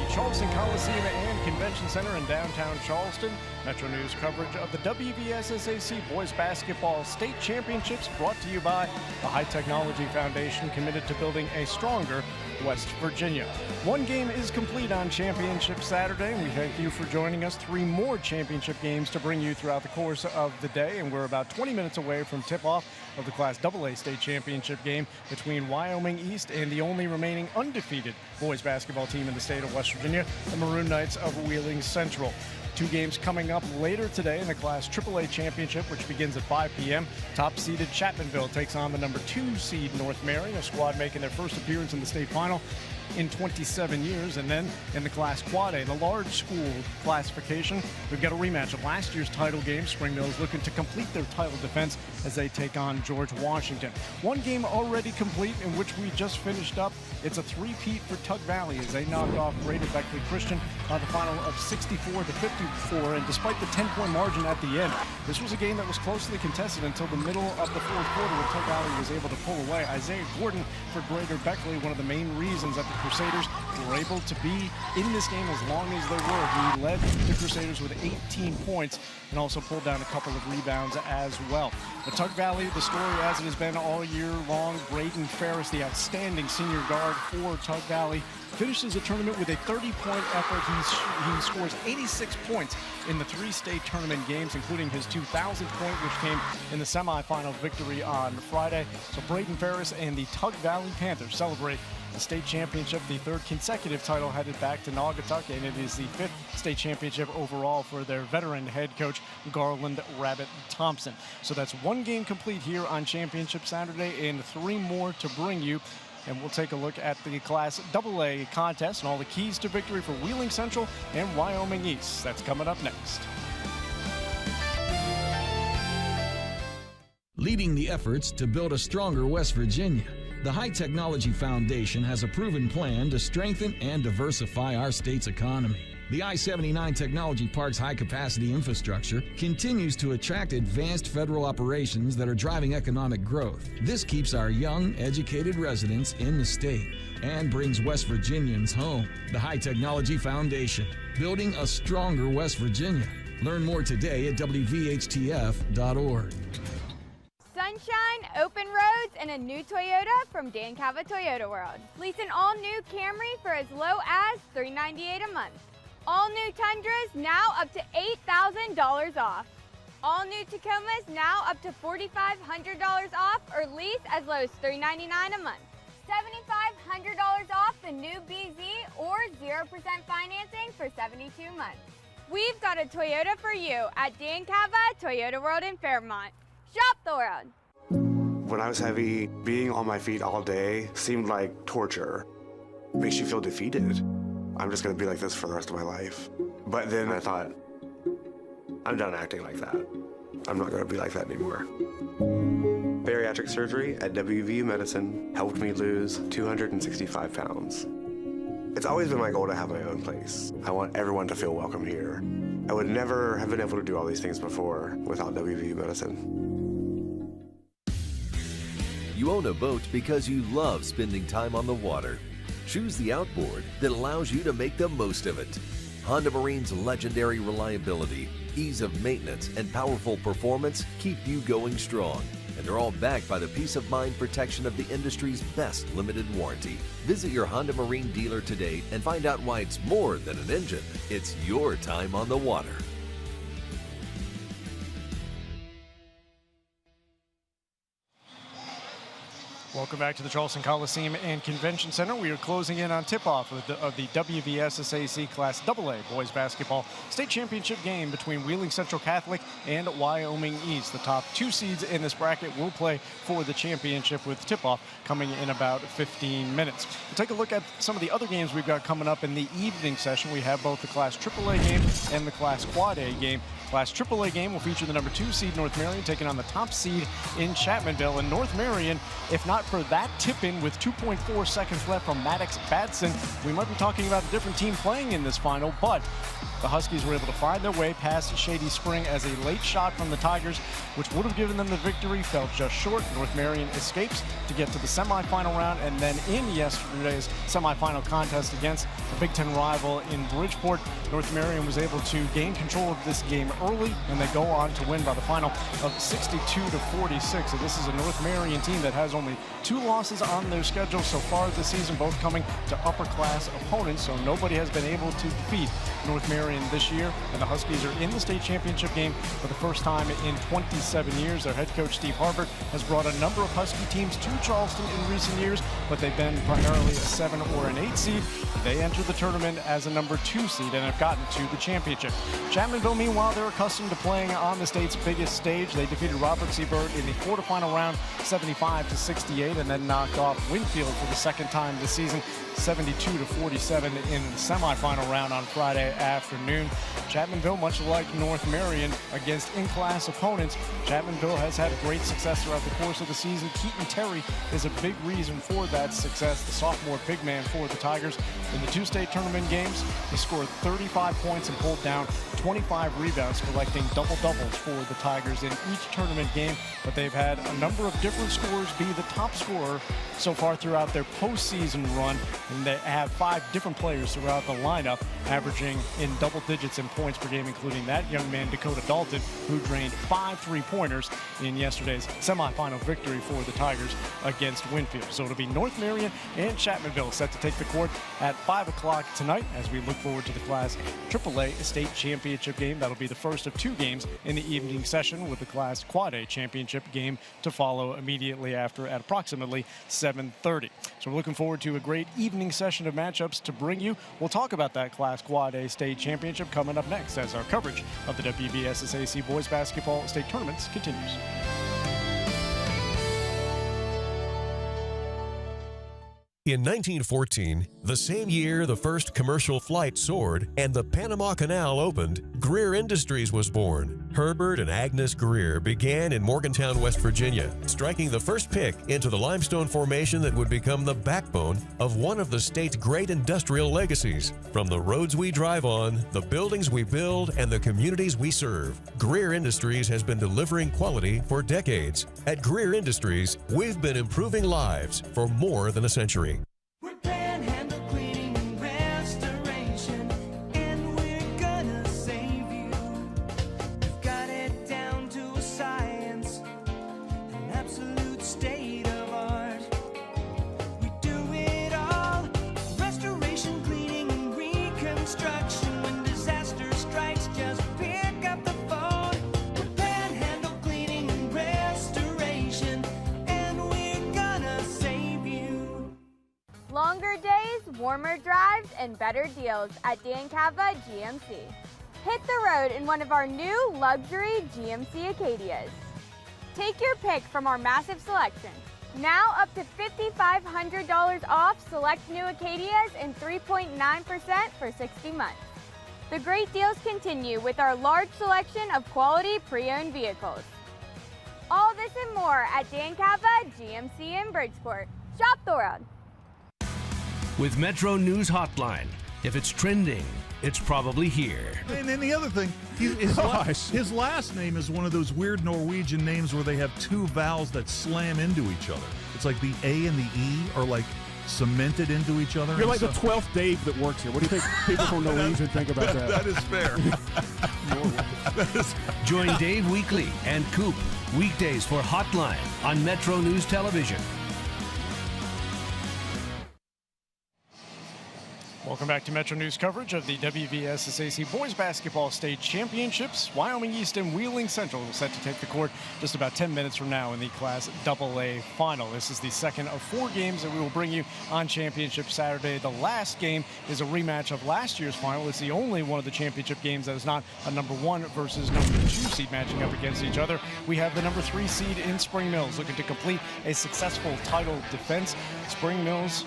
Charleston Coliseum and Convention Center in downtown Charleston. MetroNews coverage of the WVSSAC Boys Basketball State Championships brought to you by the High Technology Foundation, committed to building a stronger West Virginia. One game is complete on Championship Saturday, and we thank you for joining us. 3 more championship games to bring you throughout the course of the day, and we're about 20 minutes away from tip-off of the Class AA State Championship game between Wyoming East and the only remaining undefeated boys basketball team in the state of West Virginia, the Maroon Knights of Wheeling Central. 2 games coming up later today in the Class AAA Championship, which begins at 5 p.m. Top-seeded Chapmanville takes on the number 2 seed North Marion, a squad making their first appearance in the state final in 27 years. And then in the Class Quad A, the large school classification, we've got a rematch of last year's title game. Spring Mills looking to complete their title defense as they take on George Washington. One game already complete in which we just finished up. It's a three-peat for Tug Valley as they knocked off Greater Beckley Christian on the final of 64-54. And despite the 10-point margin at the end, this was a game that was closely contested until the middle of the fourth quarter, where Tug Valley was able to pull away. Isaiah Gordon for Greater Beckley, one of the main reasons that the Crusaders were able to be in this game as long as they were. He led the Crusaders with 18 points and also pulled down a couple of rebounds as well. But Tug Valley, the story as it has been all year long, Braden Ferris, the outstanding senior guard for Tug Valley, finishes the tournament with a 30-point effort. He scores 86 points in the 3 state tournament games, including his 2,000th point, which came in the semifinal victory on Friday. So Braden Ferris and the Tug Valley Panthers celebrate the state championship, the 3rd consecutive title headed back to Naugatuck, and it is the 5th state championship overall for their veteran head coach, Garland Rabbit Thompson. So that's 1 game complete here on Championship Saturday and 3 more to bring you. And we'll take a look at the Class AA contest and all the keys to victory for Wheeling Central and Wyoming East. That's coming up next. Leading the efforts to build a stronger West Virginia, the High Technology Foundation has a proven plan to strengthen and diversify our state's economy. The I-79 Technology Park's high-capacity infrastructure continues to attract advanced federal operations that are driving economic growth. This keeps our young, educated residents in the state and brings West Virginians home. The High Technology Foundation, building a stronger West Virginia. Learn more today at WVHTF.org. Sunshine, open roads, and a new Toyota from Dan Cava Toyota World. Lease an all-new Camry for as low as $398 a month. All new Tundras now up to $8,000 off. All new Tacomas now up to $4,500 off, or lease as low as $399 a month. $7,500 off the new BZ or 0% financing for 72 months. We've got a Toyota for you at Dan Cava Toyota World in Fairmont. Shop the world. When I was heavy, being on my feet all day seemed like torture. It makes you feel defeated. I'm just gonna be like this for the rest of my life. But then I thought, I'm done acting like that. I'm not gonna be like that anymore. Bariatric surgery at WVU Medicine helped me lose 265 pounds. It's always been my goal to have my own place. I want everyone to feel welcome here. I would never have been able to do all these things before without WVU Medicine. You own a boat because you love spending time on the water. Choose the outboard that allows you to make the most of it. Honda Marine's legendary reliability, ease of maintenance, and powerful performance keep you going strong. And they're all backed by the peace of mind protection of the industry's best limited warranty. Visit your Honda Marine dealer today and find out why it's more than an engine. It's your time on the water. Welcome back to the Charleston Coliseum and Convention Center. We are closing in on tip-off of the WVSSAC Class AA Boys Basketball State Championship game between Wheeling Central Catholic and Wyoming East. The top 2 seeds in this bracket will play for the championship, with tip-off coming in about 15 minutes. We'll take a look at some of the other games we've got coming up in the evening session. We have both the Class AAA game and the Class Quad A game Class AAA game will feature the number 2 seed North Marion taking on the top seed in Chapmanville. And North Marion, if not for that tip-in with 2.4 seconds left from Maddox Batson, we might be talking about a different team playing in this final, but the Huskies were able to find their way past Shady Spring as a late shot from the Tigers, which would have given them the victory, fell just short. North Marion escapes to get to the semifinal round, and then in yesterday's semifinal contest against the Big Ten rival in Bridgeport, North Marion was able to gain control of this game early, and they go on to win by the final of 62-46. So this is a North Marion team that has only 2 losses on their schedule so far this season, both coming to upper-class opponents, so nobody has been able to defeat North Marion this year, and the Huskies are in the state championship game for the first time in 27 years. Their head coach, Steve Harbert, has brought a number of Husky teams to Charleston in recent years, but they've been primarily a 7 or an 8 seed. They entered the tournament as a number 2 seed and have gotten to the championship. Chapmanville, meanwhile, they're accustomed to playing on the state's biggest stage. They defeated Robert Seabird in the quarterfinal round 75-68, and then knocked off Winfield for the second time this season 72-47 in the semifinal round on Friday afternoon. Chapmanville, much like North Marion, against in-class opponents, Chapmanville has had great success throughout the course of the season. Keaton Terry is a big reason for that success, the sophomore big man for the Tigers. In the 2 state tournament games, he scored 35 points and pulled down 25 rebounds, collecting double-doubles for the Tigers in each tournament game. But they've had a number of different scorers be the top scorer so far throughout their postseason run, and they have 5 different players throughout the lineup, averaging in double digits in points per game, including that young man, Dakota Dalton, who drained 5 3-pointers in yesterday's semifinal victory for the Tigers against Winfield. So it'll be North Marion and Chapmanville set to take the court at 5 o'clock tonight as we look forward to the Class AAA state championship game. That'll be the first of 2 games in the evening session, with the Class Quad A championship game to follow immediately after at approximately 7:30. So we're looking forward to a great evening session of matchups to bring you. We'll talk about that Class Quad A state championship coming up next as our coverage of the WVSSAC boys basketball state tournaments continues. In 1914, the same year the first commercial flight soared and the Panama Canal opened, Greer Industries was born. Herbert and Agnes Greer began in Morgantown, West Virginia, striking the first pick into the limestone formation that would become the backbone of one of the state's great industrial legacies. From the roads we drive on, the buildings we build, and the communities we serve, Greer Industries has been delivering quality for decades. At Greer Industries, we've been improving lives for more than a century. Longer days, warmer drives, and better deals at Dan Cava GMC. Hit the road in one of our new luxury GMC Acadias. Take your pick from our massive selection. Now up to $5,500 off select new Acadias and 3.9% for 60 months. The great deals continue with our large selection of quality pre-owned vehicles. All this and more at Dan Cava GMC in Bridgeport. Shop the world. With MetroNews Hotline, if it's trending, it's probably here. And then the other thing, his last name is one of those weird Norwegian names where they have 2 vowels that slam into each other. It's like the A and the E are like cemented into each other. You're like the 12th Dave that works here. What do you think people from Norwegian think about that? That is fair. Join Dave Weekly and Coop weekdays for Hotline on MetroNews Television. Welcome back to Metro News coverage of the WVSSAC Boys Basketball State Championships. Wyoming East and Wheeling Central are set to take the court just about 10 minutes from now in the Class AA final. This is the second of 4 games that we will bring you on Championship Saturday. The last game is a rematch of last year's final. It's the only one of the championship games that is not a number 1 versus number 2 seed matching up against each other. We have the number 3 seed in Spring Mills looking to complete a successful title defense. Spring Mills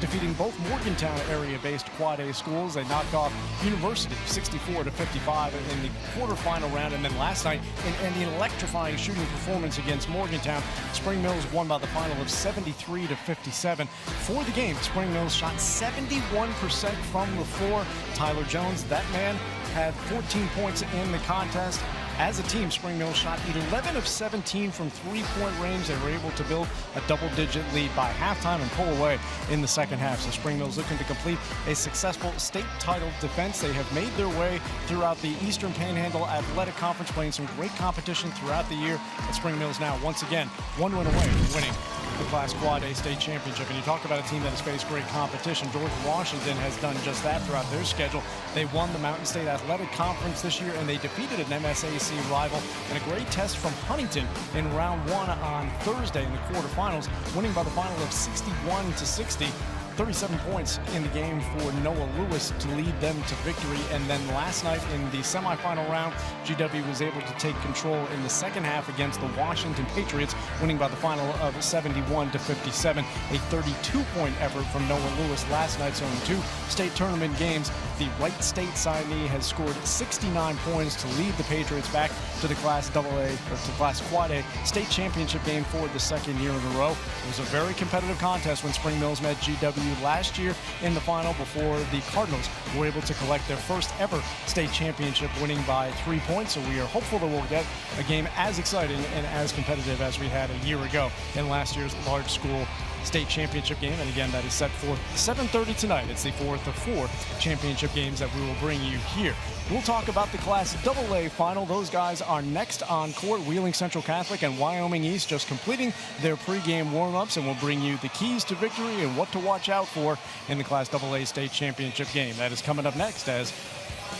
defeating both Morgantown area-based Quad A schools. They knocked off University 64-55 in the quarterfinal round. And then last night, in the electrifying shooting performance against Morgantown, Spring Mills won by the final of 73-57. For the game, Spring Mills shot 71% from the floor. Tyler Jones, that man, had 14 points in the contest. As a team, Spring Mills shot 11 of 17 from three-point range. They were able to build a double-digit lead by halftime and pull away in the second half. So Spring Mills looking to complete a successful state title defense. They have made their way throughout the Eastern Panhandle Athletic Conference, playing some great competition throughout the year. And Spring Mills now, once again, one win away from winning the Class Quad A state championship. And you talk about a team that has faced great competition. George Washington has done just that throughout their schedule. They won the Mountain State Athletic Conference this year, and they defeated an MSAC rival in a great test from Huntington in round one on Thursday in the quarterfinals, winning by the final of 61-60. 37 points in the game for Noah Lewis to lead them to victory. And then last night in the semifinal round, GW was able to take control in the second half against the Washington Patriots, winning by the final of 71-57. A 32-point effort from Noah Lewis last night. So in 2 state tournament games, the Wright State signee has scored 69 points to lead the Patriots back to the Class AA, or to Class Quad A state championship game for the second year in a row. It was a very competitive contest when Spring Mills met GW last year in the final before the Cardinals were able to collect their first ever state championship, winning by 3 points. So we are hopeful that we'll get a game as exciting and as competitive as we had a year ago in last year's large school state championship game. And again, that is set for 7:30 tonight. It's the fourth of 4 championship games that we will bring you here. We'll talk about the Class AA final. Those guys are next on court. Wheeling Central Catholic and Wyoming East just completing their pregame warm-ups, and we'll bring you the keys to victory and what to watch out for in the Class AA state championship game. That is coming up next as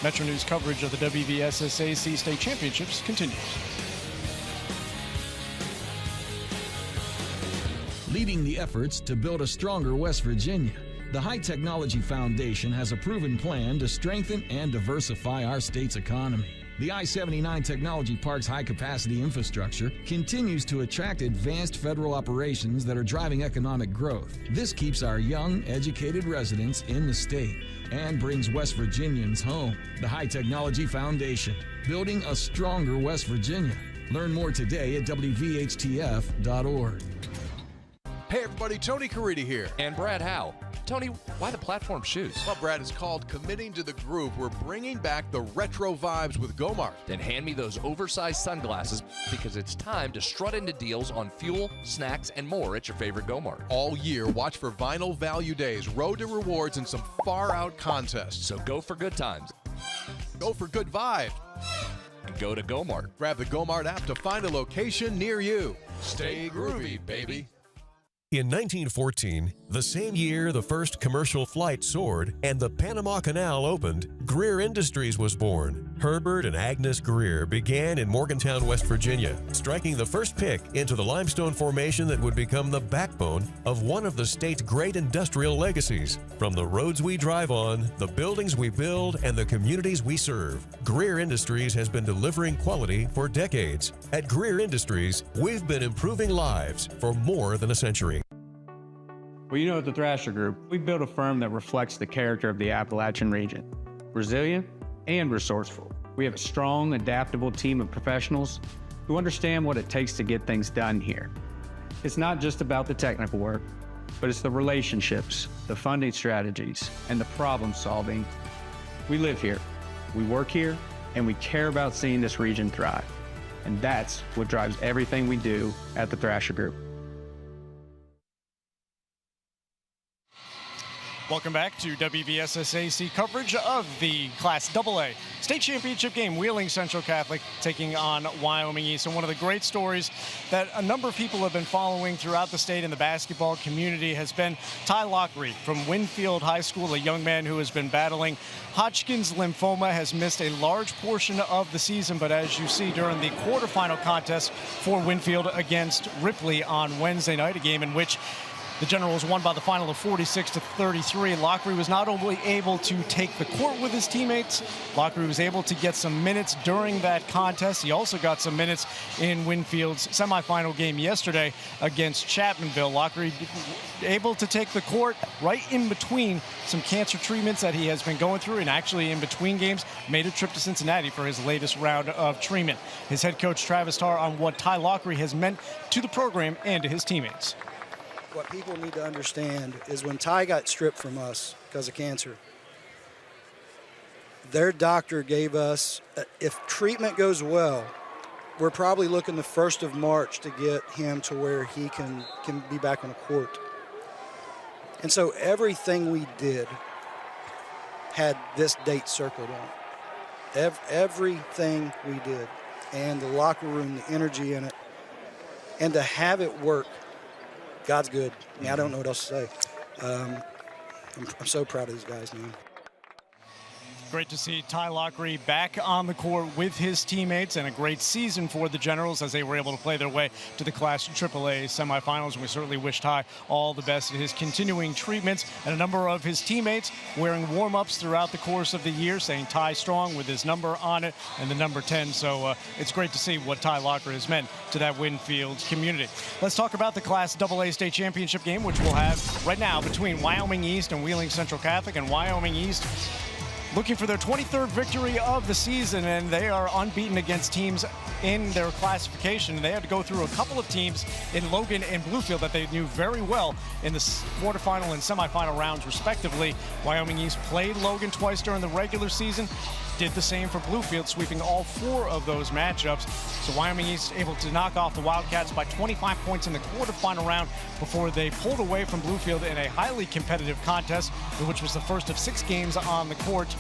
MetroNews coverage of the WVSSAC state championships continues. Leading the efforts to build a stronger West Virginia, the High Technology Foundation has a proven plan to strengthen and diversify our state's economy. The I-79 Technology Park's high-capacity infrastructure continues to attract advanced federal operations that are driving economic growth. This keeps our young, educated residents in the state and brings West Virginians home. The High Technology Foundation, building a stronger West Virginia. Learn more today at WVHTF.org. Hey everybody, Tony Caridi here. And Brad Howe. Tony, why the platform shoes? Well, Brad, it's called Committing to the Groove. We're bringing back the retro vibes with Gomart. Then hand me those oversized sunglasses, because it's time to strut into deals on fuel, snacks, and more at your favorite Gomart. All year, watch for Vinyl Value Days, Road to Rewards, and some far-out contests. So go for good times. Go for good vibes. And go to Gomart. Grab the Gomart app to find a location near you. Stay groovy, baby. In 1914, the same year the first commercial flight soared and the Panama Canal opened, Greer Industries was born. Herbert and Agnes Greer began in Morgantown, West Virginia, striking the first pick into the limestone formation that would become the backbone of one of the state's great industrial legacies. From the roads we drive on, the buildings we build, and the communities we serve, Greer Industries has been delivering quality for decades. At Greer Industries, we've been improving lives for more than a century. Well, you know, at the Thrasher Group, we built a firm that reflects the character of the Appalachian region. Resilient and resourceful. We have a strong, adaptable team of professionals who understand what it takes to get things done here. It's not just about the technical work, but it's the relationships, the funding strategies, and the problem solving. We live here, we work here, and we care about seeing this region thrive. And that's what drives everything we do at the Thrasher Group. Welcome back to WVSSAC coverage of the Class AA state championship game. Wheeling Central Catholic taking on Wyoming East. And one of the great stories that a number of people have been following throughout the state in the basketball community has been Ty Lockery from Winfield High School, a young man who has been battling Hodgkin's lymphoma, has missed a large portion of the season. But as you see during the quarterfinal contest for Winfield against Ripley on Wednesday night, a game in which The Generals won by the final of 46-33. Lockery was not only able to take the court with his teammates, Lockery was able to get some minutes during that contest. He also got some minutes in Winfield's semifinal game yesterday against Chapmanville. Lockery able to take the court right in between some cancer treatments that he has been going through, and actually in between games made a trip to Cincinnati for his latest round of treatment. His head coach Travis Tarr on what Ty Lockery has meant to the program and to his teammates. What people need to understand is when Ty got stripped from us because of cancer, their doctor gave us, if treatment goes well, we're probably looking the 1st of March to get him to where he can be back on the court. And so everything we did had this date circled on. Everything we did. And the locker room, the energy in it, and to have it work, God's good. I mean, I don't know what else to say. I'm so proud of these guys, man. Great to see Ty Lockery back on the court with his teammates, and a great season for the Generals as they were able to play their way to the Class AAA semifinals. And we certainly wish Ty all the best in his continuing treatments, and a number of his teammates wearing warm-ups throughout the course of the year, saying Ty Strong with his number on it and the number 10. So it's great to see what Ty Lockery has meant to that Winfield community. Let's talk about the Class AA State Championship game, which we'll have right now between Wyoming East and Wheeling Central Catholic. And Wyoming East looking for their 23rd victory of the season, and they are unbeaten against teams in their classification. They had to go through a couple of teams in Logan and Bluefield that they knew very well in the quarterfinal and semifinal rounds, respectively. Wyoming East played Logan twice during the regular season, did the same for Bluefield, sweeping all 4 of those matchups. So Wyoming East able to knock off the Wildcats by 25 points in the quarterfinal round before they pulled away from Bluefield in a highly competitive contest, which was the first of 6 games on the court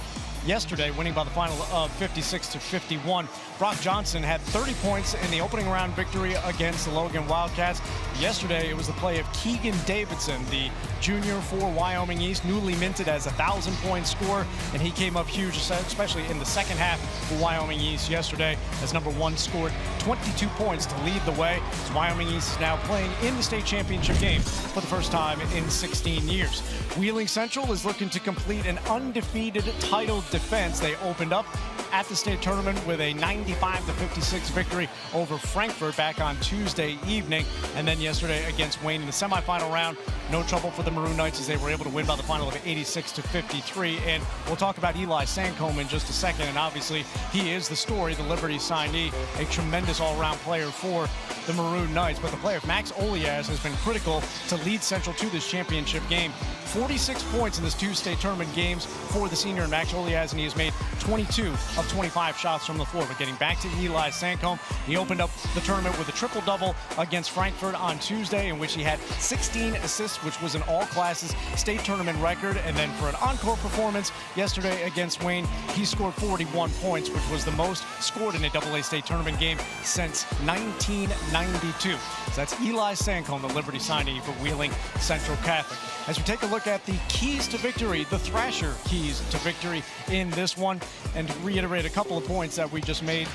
yesterday, winning by the final of 56-51. Broc Johnson had 30 points in the opening round victory against the Logan Wildcats. Yesterday, it was the play of Keegan Davidson, the junior for Wyoming East, newly minted as a 1,000-point scorer, and he came up huge, especially in the second half for Wyoming East yesterday, as number 1 scored 22 points to lead the way. So Wyoming East is now playing in the state championship game for the first time in 16 years. Wheeling Central is looking to complete an undefeated title defense. They opened up at the state tournament with a 95-56 victory over Frankfort back on Tuesday evening. And then yesterday against Wayne in the semifinal round, no trouble for the Maroon Knights as they were able to win by the final of 86-53. And we'll talk about Eli Sancomb in just a second. And obviously, he is the story, the Liberty signee, a tremendous all-around player for the Maroon Knights. But the play of Max Olias has been critical to lead Central to this championship game. 46 points in this 2 state tournament games for the senior Max Olias, and he has made 22 of 25 shots from the floor. But getting back to Eli Sancomb, he opened up the tournament with a triple-double against Frankfort on Tuesday, in which he had 16 assists, which was an all-classes state tournament record. And then for an encore performance yesterday against Wayne, he scored 41 points, which was the most scored in a AA state tournament game since 1992. So that's Eli Sancomb, the Liberty signee for Wheeling Central Catholic. As we take a look at the keys to victory, the Thrasher keys to victory in this one, and to reiterate a couple of points that we just made.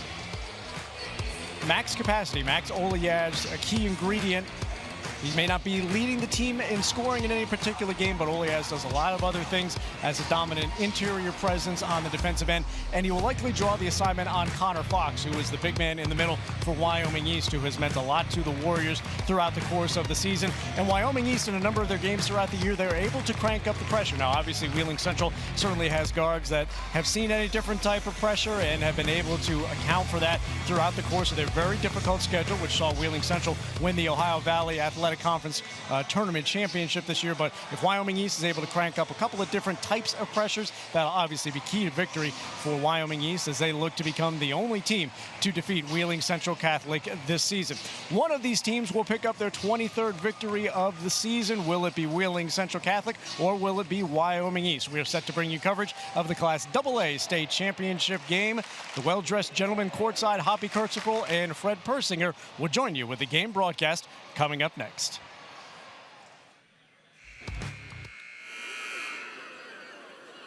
Max capacity, Max Olias, a key ingredient. He may not be leading the team in scoring in any particular game, but Olias does a lot of other things as a dominant interior presence on the defensive end, and he will likely draw the assignment on Connor Fox, who is the big man in the middle for Wyoming East, who has meant a lot to the Warriors throughout the course of the season. And Wyoming East, in a number of their games throughout the year, they're able to crank up the pressure. Now, obviously, Wheeling Central certainly has guards that have seen any different type of pressure and have been able to account for that throughout the course of their very difficult schedule, which saw Wheeling Central win the Ohio Valley Athletic Conference Tournament Championship this year. But if Wyoming East is able to crank up a couple of different types of pressures, that'll obviously be key to victory for Wyoming East as they look to become the only team to defeat Wheeling Central Catholic this season. One of these teams will pick up their 23rd victory of the season. Will it be Wheeling Central Catholic or will it be Wyoming East? We are set to bring you coverage of the Class AA State Championship game. The well-dressed gentlemen courtside, Hoppy Kurtzifel and Fred Persinger, will join you with the game broadcast coming up next.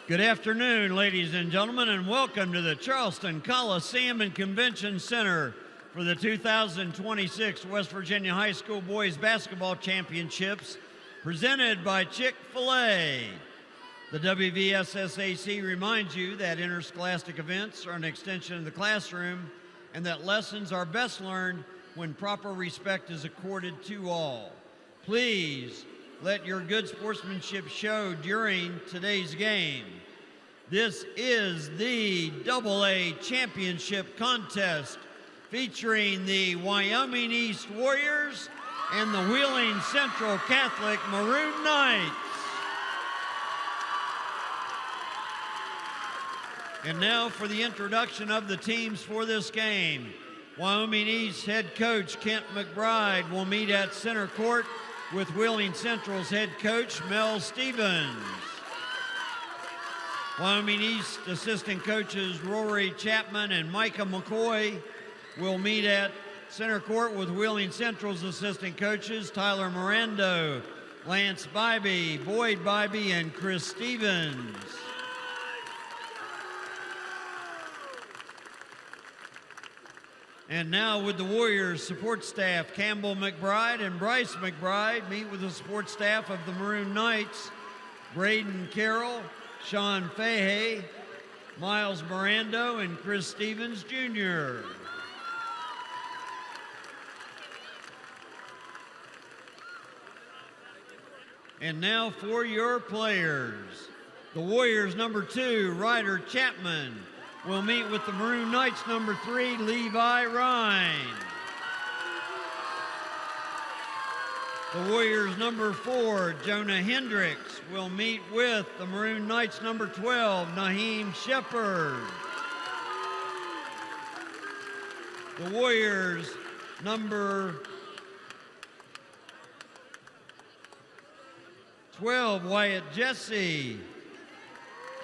Good afternoon, ladies and gentlemen, and welcome to the Charleston Coliseum and Convention Center for the 2026 West Virginia High School Boys Basketball Championships presented by Chick-fil-A. The WVSSAC reminds you that interscholastic events are an extension of the classroom and that lessons are best learned when proper respect is accorded to all. Please let your good sportsmanship show during today's game. This is the AA Championship Contest featuring the Wyoming East Warriors and the Wheeling Central Catholic Maroon Knights. And now for the introduction of the teams for this game. Wyoming East head coach Kent McBride will meet at center court with Wheeling Central's head coach Mel Stevens. Wyoming East assistant coaches Rory Chapman and Micah McCoy will meet at center court with Wheeling Central's assistant coaches Tyler Mirando, Lance Bybee, Boyd Bybee, and Chris Stevens. And now with the Warriors support staff, Campbell McBride and Bryce McBride meet with the support staff of the Maroon Knights, Braden Carroll, Sean Fahey, Miles Mirando, and Chris Stevens Jr. And now for your players. The Warriors number 2, Ryder Chapman, will meet with the Maroon Knights number 3, Levi Rhine. The Warriors number 4, Jonah Hendricks, will meet with the Maroon Knights number 12, Naheem Shepard. The Warriors number 12, Wyatt Jesse,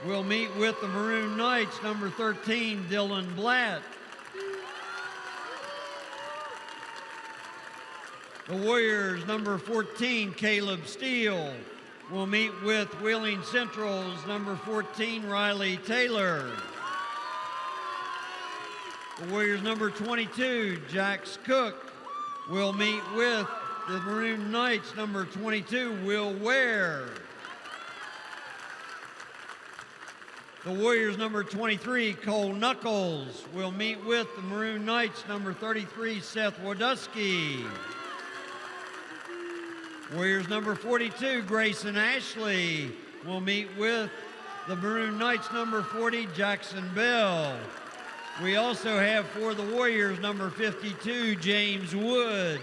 will meet with the Maroon Knights number 13, Dylan Blatt. The Warriors number 14, Caleb Steele, will meet with Wheeling Central's number 14, Riley Taylor. The Warriors number 22, Jax Cook, will meet with the Maroon Knights number 22, Will Ware. The Warriors number 23, Cole Knuckles, will meet with the Maroon Knights number 33, Seth Wodusky. Warriors number 42, Grayson Ashley, will meet with the Maroon Knights number 40, Jackson Bell. We also have for the Warriors number 52, James Wood,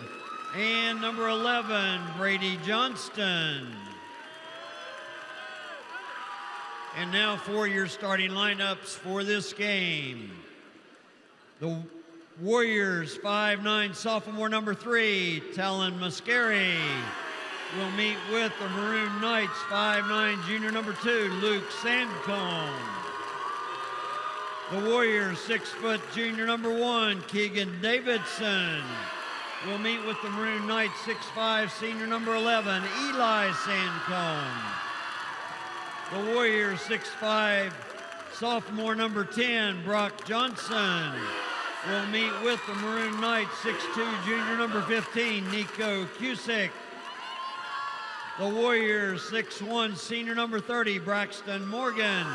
and number 11, Brady Johnston. And now for your starting lineups for this game. The Warriors 5'9" sophomore number 3, Talan Muscari, will meet with the Maroon Knights 5'9" junior number 2, Luke Sancomb. The Warriors 6' junior number 1, Keegan Davidson, will meet with the Maroon Knights 6'5" senior number 11, Eli Sancomb. The Warriors 6'5" sophomore number 10, Broc Johnson, will meet with the Maroon Knights 6'2" junior number 15, Nico Cusick. The Warriors 6'1" senior number 30, Braxton Morgan,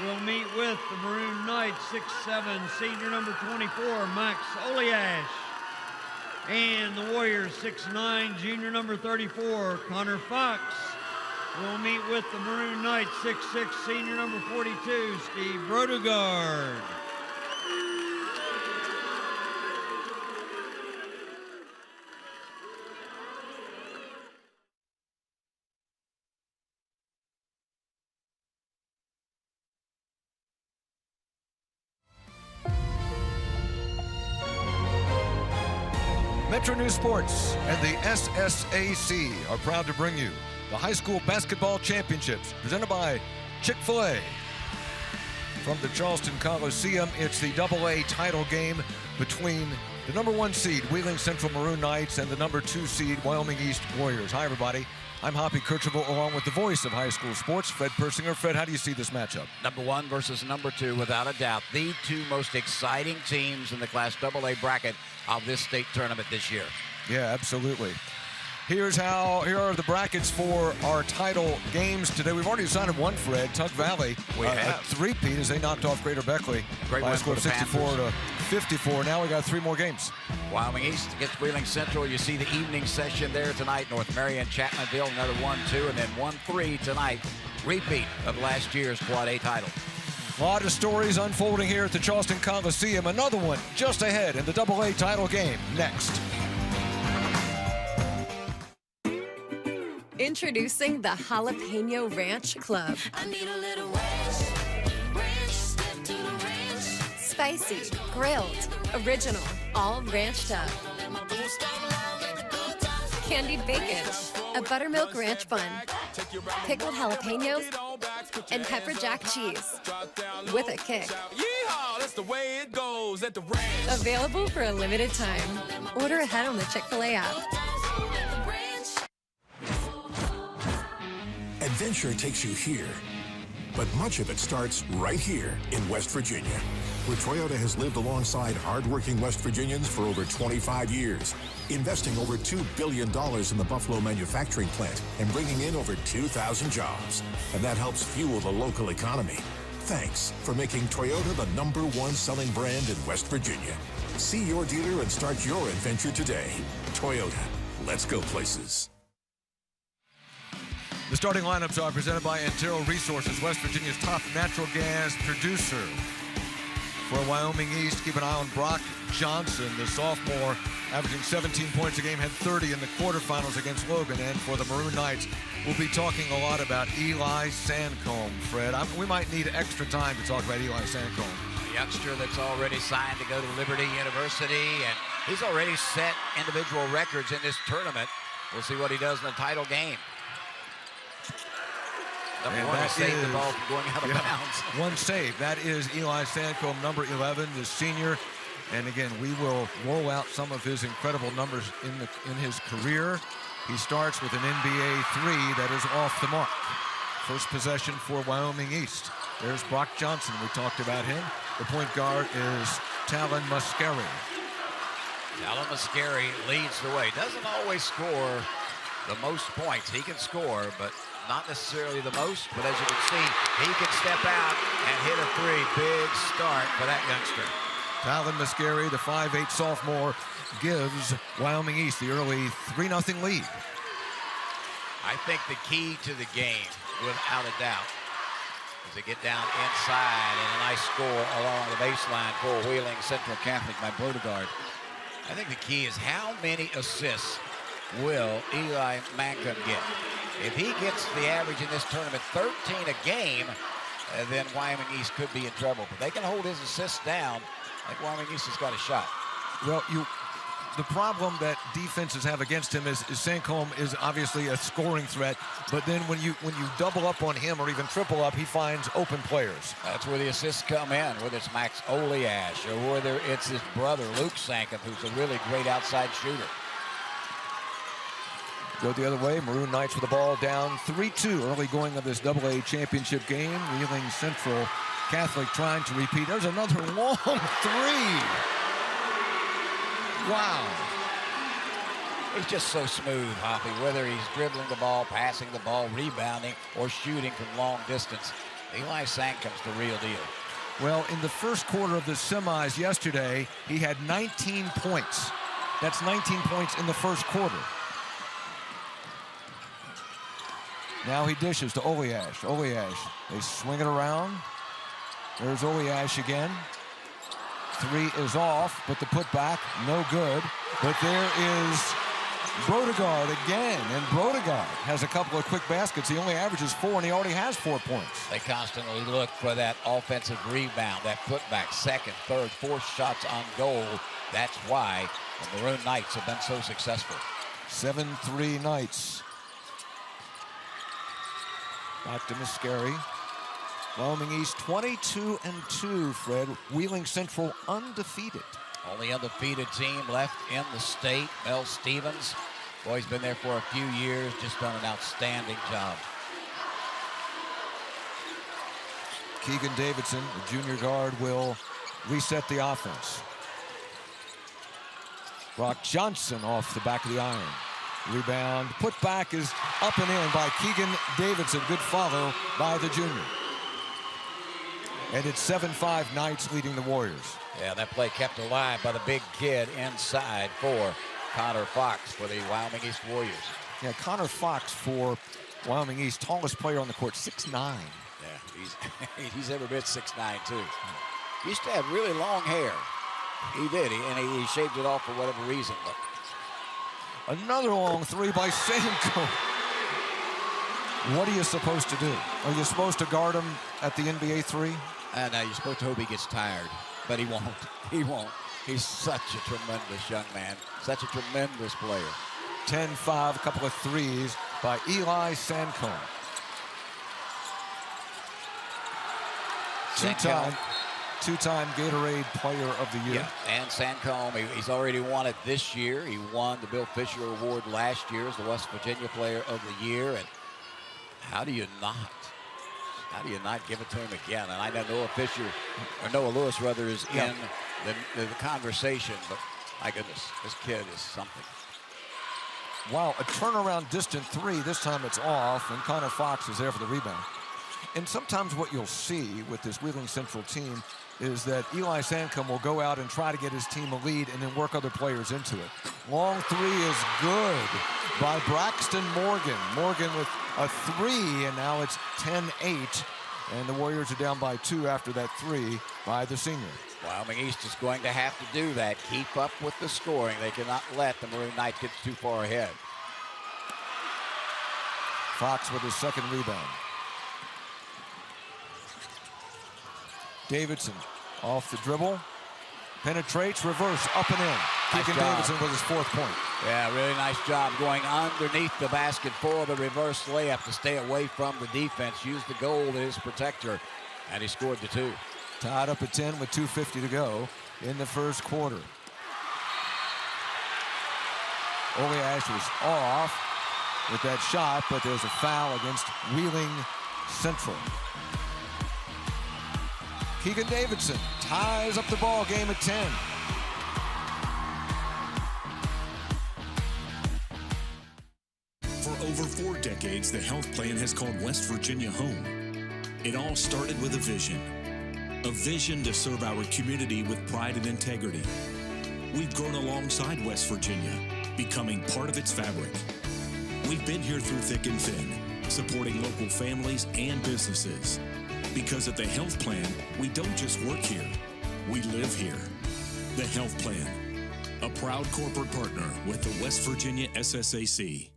will meet with the Maroon Knights 6'7" senior number 24, Max Oliash. And the Warriors 6'9" junior number 34, Connor Fox, will meet with the Maroon Knights 6'6" senior number 42, Steve Brodegard. MetroNews Sports and the SSAC are proud to bring you the High School Basketball Championships presented by Chick-fil-A. From the Charleston Coliseum, it's the AA title game between the number 1 seed, Wheeling Central Maroon Knights, and the number 2 seed, Wyoming East Warriors. Hi, everybody. I'm Hoppy Kercheval, along with the voice of high school sports, Fred Persinger. Fred, how do you see this matchup? Number 1 versus number 2, without a doubt. The 2 most exciting teams in the Class AA bracket of this state tournament this year. Yeah, absolutely. Here are the brackets for our title games today. We've already decided one, Fred. Tug Valley, a three-peat as they knocked off Greater Beckley by a score of 64-54. Now we got 3 more games. Wyoming East against Wheeling Central. You see the evening session there tonight. North Marion, Chapmanville, another 1-2, and then 1-3 tonight. Repeat of last year's Quad A title. A lot of stories unfolding here at the Charleston Coliseum. Another one just ahead in the AA title game next. Introducing the Jalapeno Ranch Club. I need a little ranch, step to the ranch. Spicy, grilled, original, all ranched up. Candied bacon, a buttermilk ranch bun, pickled jalapenos, and pepper jack cheese with a kick. That's the way it goes at the ranch. Available for a limited time. Order ahead on the Chick-fil-A app. Adventure takes you here, but much of it starts right here in West Virginia, where Toyota has lived alongside hardworking West Virginians for over 25 years, investing over $2 billion in the Buffalo manufacturing plant and bringing in over 2,000 jobs. And that helps fuel the local economy. Thanks for making Toyota the #1 selling brand in West Virginia. See your dealer and start your adventure today. Toyota, let's go places. The starting lineups are presented by Antero Resources, West Virginia's top natural gas producer. For Wyoming East, keep an eye on Broc Johnson, the sophomore, averaging 17 points a game, had 30 in the quarterfinals against Logan. And for the Maroon Knights, we'll be talking a lot about Eli Sancomb, Fred. We might need extra time to talk about Eli Sancomb. A youngster that's already signed to go to Liberty University, and he's already set individual records in this tournament. We'll see what he does in the title game. That saved the ball from going out of bounds. One save. That is Eli Sancomb, number 11, the senior. And again, we will roll out some of his incredible numbers in his career. He starts with an NBA 3 that is off the mark. First possession for Wyoming East. There's Broc Johnson. We talked about him. The point guard is Talan Muscari. Talan Muscari leads the way. Doesn't always score the most points. He can score, but not necessarily the most. But as you can see, he can step out and hit a 3. Big start for that youngster. Talan Muscari, the 5'8 sophomore, gives Wyoming East the early 3-0 lead. I think the key to the game, without a doubt, is to get down inside and a nice score along the baseline for Wheeling Central Catholic by Bodegard. I think the key is how many assists will Eli Sancomb get. If he gets the average in this tournament, 13 a game, then Wyoming East could be in trouble. But they can hold his assists down. I think Wyoming East has got a shot. Well, the problem that defenses have against him is Sancomb is obviously a scoring threat, but then when you double up on him or even triple up, he finds open players. That's where the assists come in, whether it's Max Oleash or whether it's his brother, Luke Sancomb, who's a really great outside shooter. Go the other way, Maroon Knights with the ball down 3-2 early going of this AA championship game. Wheeling Central Catholic trying to repeat. There's another long 3. Wow. He's just so smooth, Hoppy, whether he's dribbling the ball, passing the ball, rebounding, or shooting from long distance. Eli Sancomb's the real deal. Well, in the first quarter of the semis yesterday, he had 19 points. That's 19 points in the first quarter. Now he dishes to Oleash. Oleash, they swing it around. There's Oleash again. 3 is off, but the putback, no good. But there is Bodegard again, and Bodegard has a couple of quick baskets. He only averages 4, and he already has 4 points. They constantly look for that offensive rebound, that putback, second, third, fourth shots on goal. That's why the Maroon Knights have been so successful. 7-3 Knights. Back to Muscari. Wyoming East 22-2, Fred. Wheeling Central undefeated. Only undefeated team left in the state. Mel Stevens. Boy, he's been there for a few years. Just done an outstanding job. Keegan Davidson, the junior guard, will reset the offense. Broc Johnson off the back of the iron. Rebound put back is up and in by Keegan Davidson. Good follow by the junior. And it's 7-5 Knights leading the Warriors. Yeah, that play kept alive by the big kid inside for Connor Fox for the Wyoming East Warriors. Yeah, Connor Fox for Wyoming East, tallest player on the court, 6'9". Yeah, he's ever been 6'9", too. He used to have really long hair. He did, and he shaved it off for whatever reason. But another long three by Sancomb. What are you supposed to do? Are you supposed to guard him at the NBA three? No, you're supposed to hope he gets tired, but he won't. He won't. He's such a tremendous young man, such a tremendous player. 10-5, a couple of threes by Eli Sancomb. Two-time Gatorade Player of the Year. Yeah, and Sancomb, he's already won it this year. He won the Bill Fisher Award last year as the West Virginia Player of the Year. And how do you not give it to him again? And I know Noah Lewis rather is in the conversation, but my goodness, this kid is something. Wow, a turnaround distant three. This time it's off, and Connor Fox is there for the rebound. And sometimes what you'll see with this Wheeling Central team is that Eli Sancomb will go out and try to get his team a lead and then work other players into it. Long three is good by Braxton Morgan. Morgan with a three, and now it's 10-8. And the Warriors are down by 2 after that three by the senior. Wyoming East is going to have to do that. Keep up with the scoring. They cannot let the Maroon Knights get too far ahead. Fox with his second rebound. Davidson off the dribble. Penetrates, reverse, up and in. Keegan Davidson with his 4th point. Yeah, really nice job going underneath the basket for the reverse layup to stay away from the defense. Used the goal as his protector, and he scored the 2. Tied up at 10 with 2:50 to go in the first quarter. Oleash was off with that shot, but there's a foul against Wheeling Central. Keegan Davidson ties up the ball game at 10. For over 4 decades, the health plan has called West Virginia home. It all started with a vision to serve our community with pride and integrity. We've grown alongside West Virginia, becoming part of its fabric. We've been here through thick and thin, supporting local families and businesses. Because at the health plan, we don't just work here, we live here. The health plan, a proud corporate partner with the West Virginia SSAC.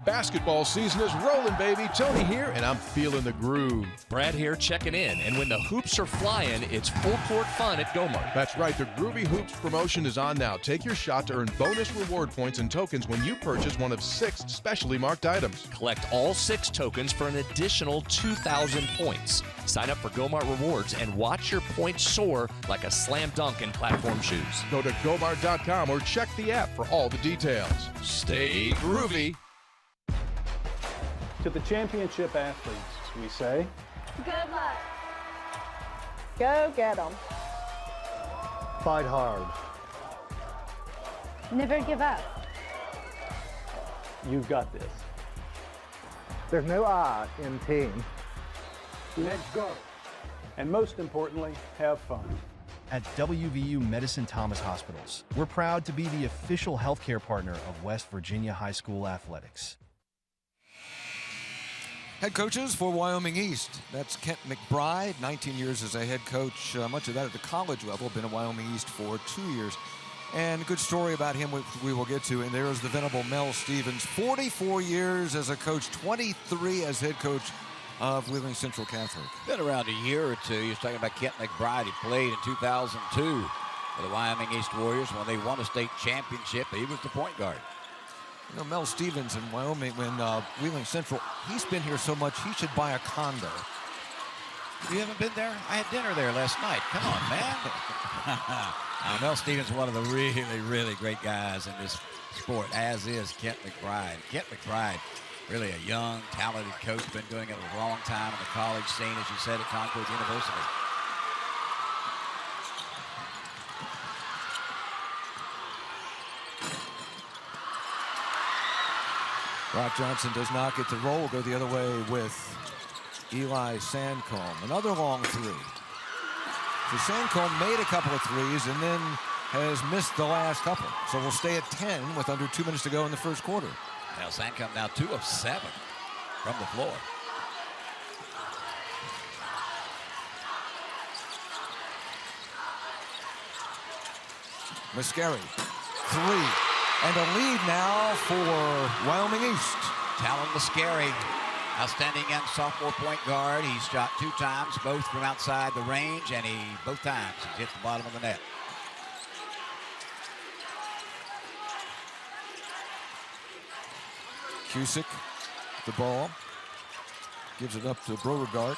Basketball season is rolling, baby. Tony here, and I'm feeling the groove. Brad here checking in, and when the hoops are flying, it's full court fun at Gomart. That's right, the Groovy Hoops promotion is on now. Take your shot to earn bonus reward points and tokens when you purchase one of 6 specially marked items. Collect all 6 tokens for an additional 2,000 points. Sign up for Gomart Rewards and watch your points soar like a slam dunk in platform shoes. Go to Gomart.com or check the app for all the details. Stay groovy. To the championship athletes, we say, Good luck. Go get 'em. fight hard. Never give up. You've got this. There's no I in team. Let's go. And most importantly, have fun. At WVU Medicine Thomas Hospitals, we're proud to be the official healthcare partner of West Virginia High School Athletics. Head coaches for Wyoming East. That's Kent McBride, 19 years as a head coach, much of that at the college level, been at Wyoming East for 2 years. And a good story about him, which we will get to. And there's the venerable Mel Stevens, 44 years as a coach, 23 as head coach of Wheeling Central Catholic. Been around a year or two. You're talking about Kent McBride. He played in 2002 for the Wyoming East Warriors when they won a state championship. He was the point guard. You know, Mel Stevens in Wyoming, when Wheeling Central, he's been here so much, he should buy a condo. You haven't been there? I had dinner there last night. Come on, man. Mel Stevens is one of the really, really great guys in this sport, as is Kent McBride. Kent McBride, really a young, talented coach, been doing it a long time in the college scene, as you said, at Concord University. Broc Johnson does not get the roll. We'll go the other way with Eli Sancomb. Another long three. So Sancomb made a couple of threes and then has missed the last couple. So we'll stay at 10 with under 2 minutes to go in the first quarter. Now Sancomb now 2 of 7 from the floor. Muscari, 3. And a lead now for Wyoming East. Talan Muscari, outstanding young sophomore point guard. He's shot 2 times, both from outside the range, and both times he's hit the bottom of the net. Cusick, the ball, gives it up to Beauregard.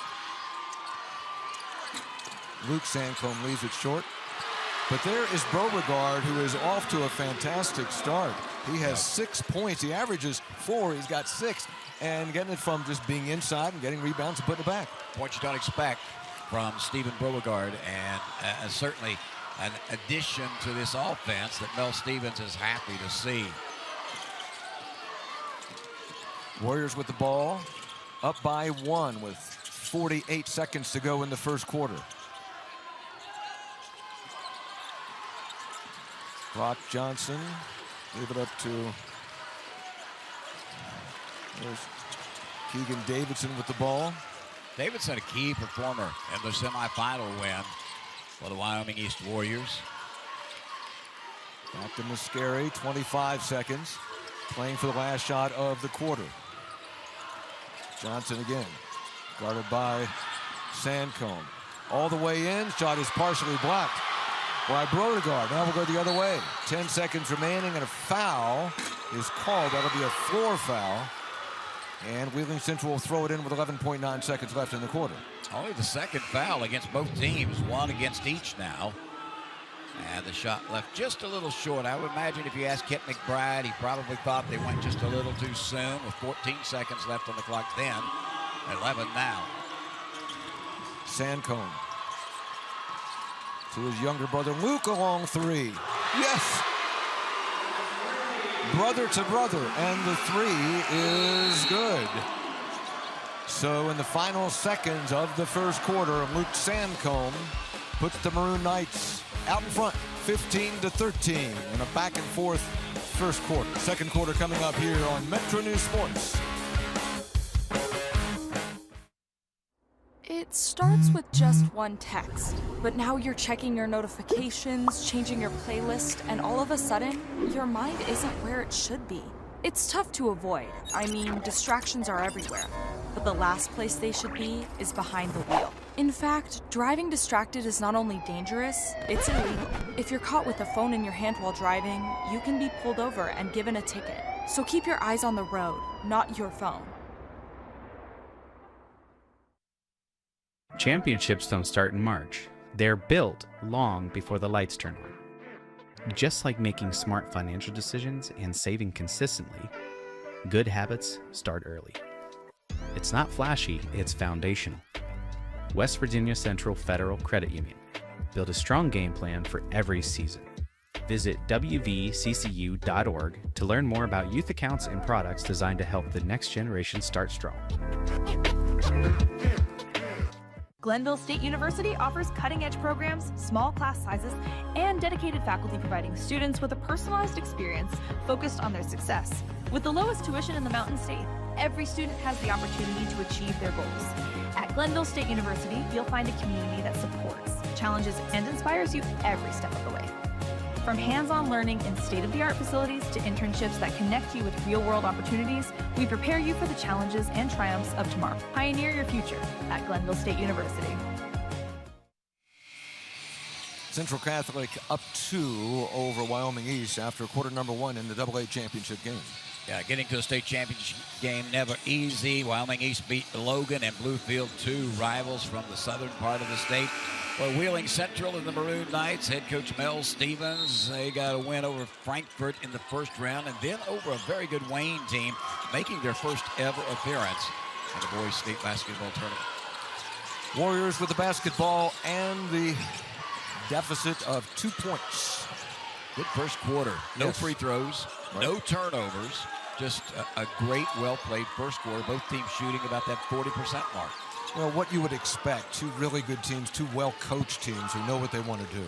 Luke Sancomb leaves it short. But there is Beauregard, who is off to a fantastic start. He has 6 points. He averages 4. He's got 6. And getting it from just being inside and getting rebounds and putting it back. Points you don't expect from Stephen Beauregard, and certainly an addition to this offense that Mel Stevens is happy to see. Warriors with the ball, up by 1 with 48 seconds to go in the first quarter. Broc Johnson, leave it up to, there's Keegan Davidson with the ball. Davidson, a key performer in the semifinal win for the Wyoming East Warriors. Back to Muscari, 25 seconds, playing for the last shot of the quarter. Johnson again, guarded by Sancomb. All the way in, shot is partially blocked by Beauregard. Now we'll go the other way. 10 seconds remaining, and a foul is called. That'll be a floor foul. And Wheeling Central will throw it in with 11.9 seconds left in the quarter. Only the second foul against both teams, 1 against each now. And the shot left just a little short. I would imagine if you asked Kent McBride, he probably thought they went just a little too soon with 14 seconds left on the clock then. 11 now. Sancomb to his younger brother Luke, a long 3. Yes! Brother to brother, and the 3 is good. So in the final seconds of the first quarter, Luke Sancomb puts the Maroon Knights out in front, 15-13, in a back and forth first quarter. Second quarter coming up here on MetroNews Sports. It starts with just one text, but now you're checking your notifications, changing your playlist, and all of a sudden, your mind isn't where it should be. It's tough to avoid. I mean, distractions are everywhere, but the last place they should be is behind the wheel. In fact, driving distracted is not only dangerous, it's illegal. If you're caught with a phone in your hand while driving, you can be pulled over and given a ticket. So keep your eyes on the road, not your phone. Championships don't start in March. They're built long before the lights turn on. Just like making smart financial decisions and saving consistently, good habits start early. It's not flashy, it's foundational. West Virginia Central Federal Credit Union. Build a strong game plan for every season. Visit WVCCU.org to learn more about youth accounts and products designed to help the next generation start strong. Glenville State University offers cutting-edge programs, small class sizes, and dedicated faculty providing students with a personalized experience focused on their success. With the lowest tuition in the Mountain State, every student has the opportunity to achieve their goals. At Glenville State University, you'll find a community that supports, challenges, and inspires you every step of the way. From hands-on learning in state-of-the-art facilities to internships that connect you with real-world opportunities, we prepare you for the challenges and triumphs of tomorrow. Pioneer your future at Glenville State University. Central Catholic up 2 over Wyoming East after quarter number 1 in the AA championship game. Yeah, getting to the state championship game never easy. Wyoming East beat Logan and Bluefield, 2 rivals from the southern part of the state. Well, Wheeling Central and the Maroon Knights, head coach Mel Stevens, they got a win over Frankfort in the first round and then over a very good Wayne team, making their first ever appearance in the boys' state basketball tournament. Warriors with the basketball and the deficit of 2 points. Good first quarter. No free throws, no turnovers. Just a great, well-played first quarter. Both teams shooting about that 40% mark. Well, what you would expect, two really good teams, two well-coached teams who know what they want to do.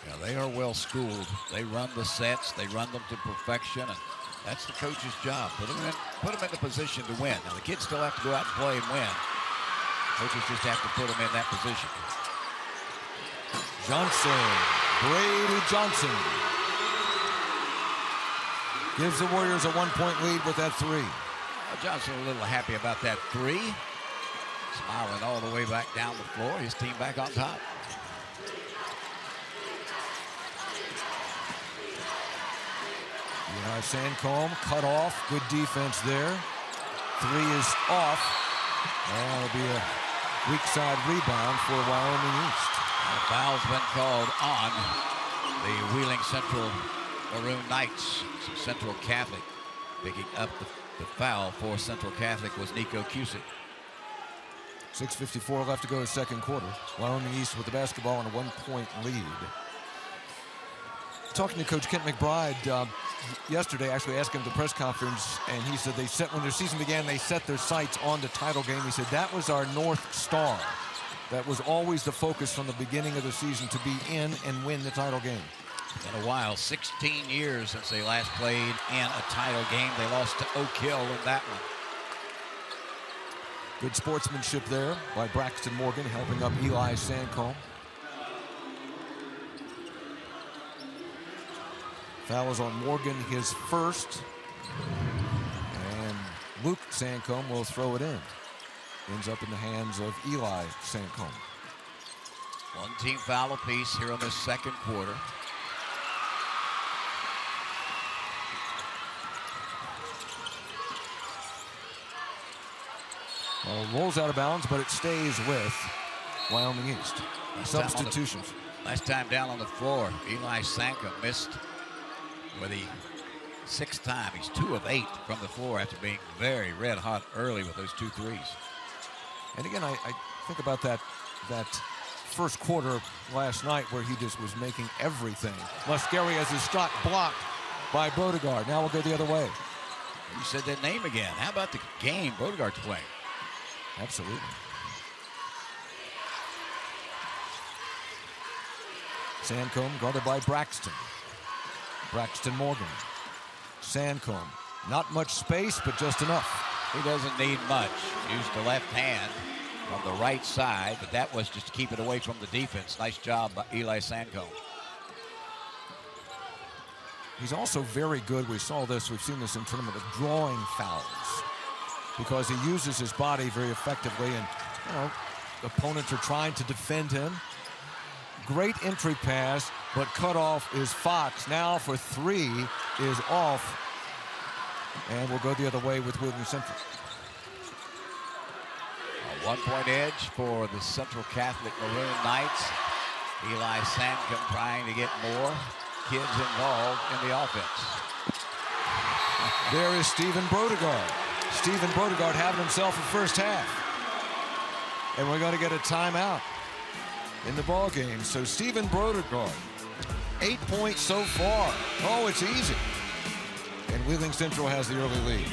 Yeah, they are well-schooled. They run the sets. They run them to perfection, and that's the coach's job. Put them in the position to win. Now, the kids still have to go out and play and win. Coaches just have to put them in that position. Johnson, Brady Johnson, gives the Warriors a 1-point lead with that three. Well, Johnson a little happy about that three. Smiling all the way back down the floor. His team back on top. Eli Sancomb cut off. Good defense there. Three is off. And it'll be a weak side rebound for Wyoming East. The foul's been called on the Wheeling Central Maroon Knights. Central Catholic picking up the foul for Central Catholic was Nico Cusick. 6:54 left to go in the second quarter. Wyoming East with the basketball and a 1-point lead. Talking to Coach Kent McBride yesterday, actually asked him at the press conference, and he said when their season began, they set their sights on the title game. He said that was our North Star. That was always the focus from the beginning of the season, to be in and win the title game. Been a while, 16 years since they last played in a title game. They lost to Oak Hill in that one. Good sportsmanship there by Braxton Morgan, helping up Eli Sancomb. Foul is on Morgan, his first. And Luke Sancomb will throw it in. Ends up in the hands of Eli Sancomb. One team foul apiece here in the second quarter. Well, rolls out of bounds, but it stays with Wyoming East. Substitutions. Last time down on the floor, Eli Sancomb missed for the 6th time. He's 2 of 8 from the floor after being very red hot early with those 2 threes. And again, I think about that first quarter last night where he just was making everything. Muscari has his shot blocked by Brodegard. Now we'll go the other way. You said that name again. How about the game Brodegard's playing? Absolutely. Sancomb guarded by Braxton. Braxton Morgan. Sancomb. Not much space, but just enough. He doesn't need much. Used the left hand on the right side, but that was just to keep it away from the defense. Nice job by Eli Sancomb. He's also very good. We saw this. We've seen this in tournament of drawing fouls, because he uses his body very effectively, and opponents are trying to defend him. Great entry pass, but cut off is Fox. Now for 3 is off, and we'll go the other way with Wheeling Central. A 1-point edge for the Central Catholic Maroon Knights. Eli Sancomb trying to get more kids involved in the offense. There is Stephen Brodegard. Stephen Brodegard having himself a first half. And we're going to get a timeout in the ball game. So Stephen Brodegard, 8 points so far. Oh, it's easy. And Wheeling Central has the early lead.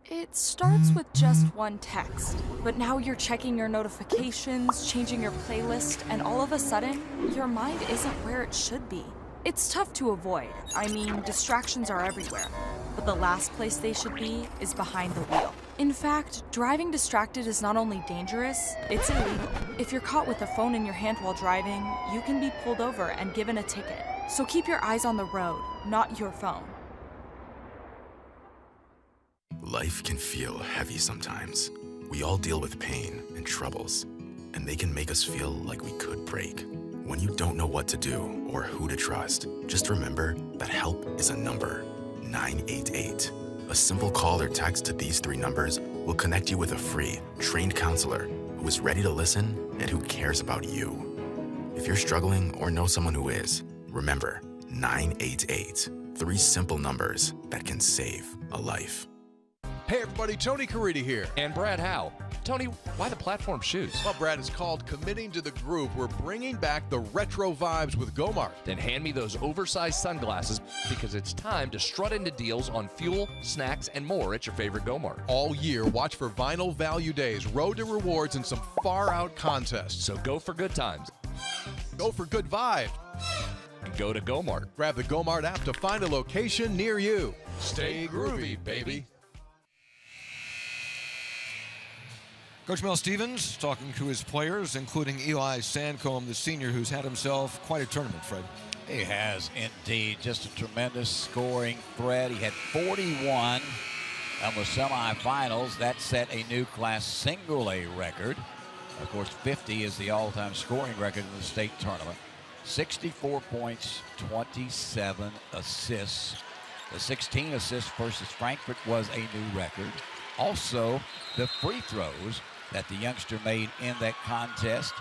It starts with just one text, but now you're checking your notifications, changing your playlist, and all of a sudden, your mind isn't where it should be. It's tough to avoid. I mean, distractions are everywhere. But the last place they should be is behind the wheel. In fact, driving distracted is not only dangerous, it's illegal. If you're caught with a phone in your hand while driving, you can be pulled over and given a ticket. So keep your eyes on the road, not your phone. Life can feel heavy sometimes. We all deal with pain and troubles, and they can make us feel like we could break. When you don't know what to do or who to trust, just remember that help is a number, 988. A simple call or text to these 3 numbers will connect you with a free, trained counselor who is ready to listen and who cares about you. If you're struggling or know someone who is, remember 988. 3 simple numbers that can save a life. Hey everybody, Tony Caridi here. And Brad Howe. Tony, why the platform shoes? Well, Brad, it's called committing to the groove. We're bringing back the retro vibes with Gomart. Then hand me those oversized sunglasses because it's time to strut into deals on fuel, snacks, and more at your favorite Gomart. All year, watch for Vinyl Value Days, Road to Rewards, and some far-out contests. So go for good times. Go for good vibes. And go to Gomart. Grab the Gomart app to find a location near you. Stay groovy, baby. Coach Mel Stevens talking to his players, including Eli Sancomb, the senior, who's had himself quite a tournament, Fred. He has indeed. Just a tremendous scoring threat. He had 41 on the semifinals. That set a new Class Single A record. Of course, 50 is the all-time scoring record in the state tournament. 64 points, 27 assists. The 16 assists versus Frankfurt was a new record. Also, the free throws that the youngster made in that contest,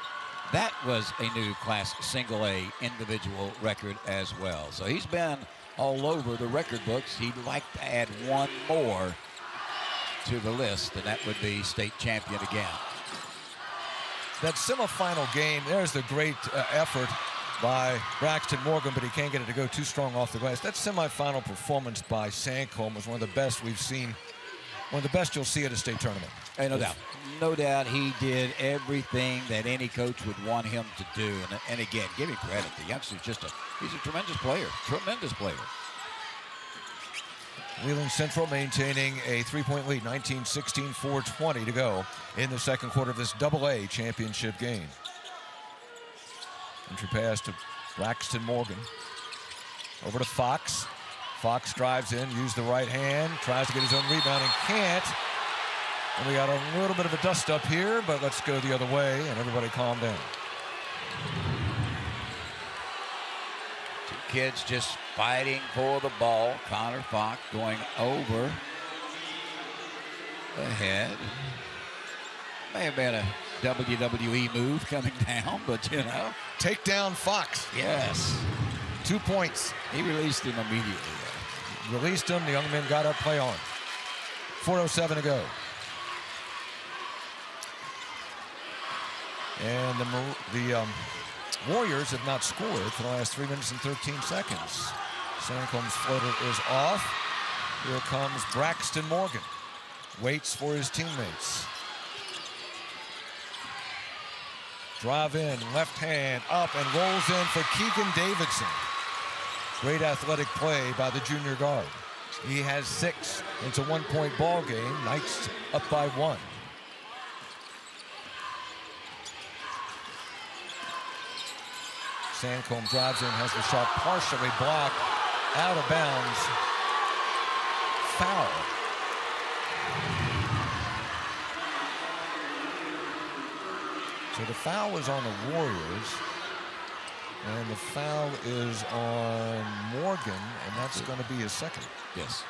that was a new Class Single A individual record as well. So he's been all over the record books. He'd like to add one more to the list, and that would be state champion again. That semifinal game, there's the great effort by Braxton Morgan, but he can't get it to go too strong off the glass. That semifinal performance by Sancomb was one of the best we've seen, one of the best you'll see at a state tournament. Hey, no doubt. No doubt he did everything that any coach would want him to do. And again, give him credit. The youngster's he's a tremendous player. Tremendous player. Wheeling Central maintaining a 3-point lead, 19-16, 4:20 to go in the second quarter of this AA championship game. Entry pass to Braxton Morgan. Over to Fox. Fox drives in, used the right hand, tries to get his own rebound and can't. And we got a little bit of a dust up here, but let's go the other way and everybody calm down. Two kids just fighting for the ball. Connor Fox going over the head. May have been a WWE move coming down, but you know. Take down Fox. Yes. 2 points. He released him immediately. Released him. The young men got up, play on. 4:07 to go. And the Warriors have not scored for the last 3 minutes and 13 seconds. Sancomb's floater is off. Here comes Braxton Morgan. Waits for his teammates. Drive in, left hand up and rolls in for Keegan Davidson. Great athletic play by the junior guard. He has 6. It's a 1-point ball game. Knights up by 1. Sancomb drives in, has the shot partially blocked, out of bounds. Foul. So the foul is on the Warriors, and the foul is on Morgan, and that's going to be his second. Yes.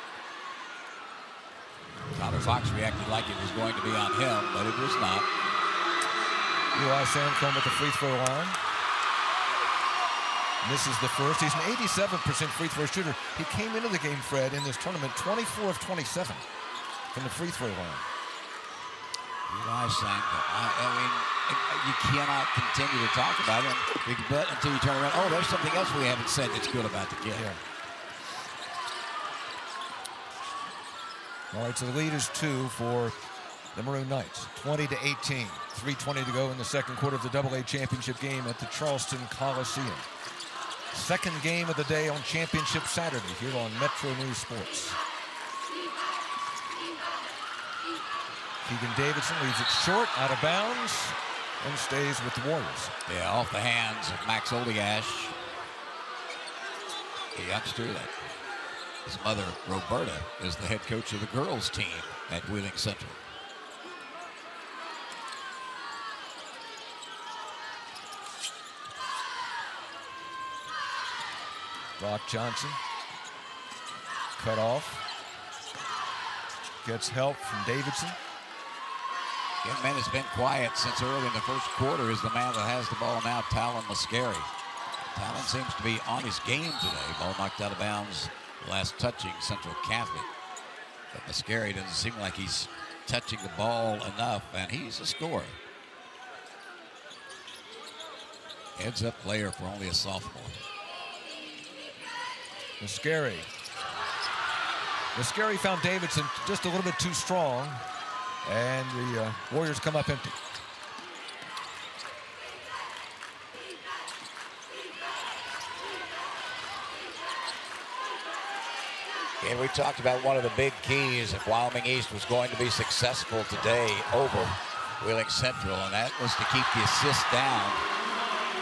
Connor Fox reacted like it was going to be on him, but it was not. Eli Sancomb at the free throw line. Misses the first. He's an 87% free throw shooter. He came into the game, Fred, in this tournament, 24 of 27 from the free throw line. Eli Sancomb. I mean, you cannot continue to talk about him until you turn around. Oh, there's something else we haven't said that's good about the kid. Yeah. All right, so the lead is 2 for the Maroon Knights. 20-18. 3:20 to go in the second quarter of the AA championship game at the Charleston Coliseum. Second game of the day on Championship Saturday here on MetroNews Sports. Keegan Davidson leaves it short, out of bounds, and stays with the Warriors. Yeah, off the hands of Max Olegash. A youngster that his mother, Roberta, is the head coach of the girls team at Wheeling Central. Broc Johnson, cut off, gets help from Davidson. Young man has been quiet since early in the first quarter. Is the man that has the ball now, Talan Muscari. Talan seems to be on his game today. Ball knocked out of bounds, last touching Central Catholic. But Muscari doesn't seem like he's touching the ball enough, and he's a scorer. Heads-up player for only a sophomore. Muscari found Davidson just a little bit too strong, and the Warriors come up empty. And we talked about one of the big keys if Wyoming East was going to be successful today over Wheeling Central, and that was to keep the assist down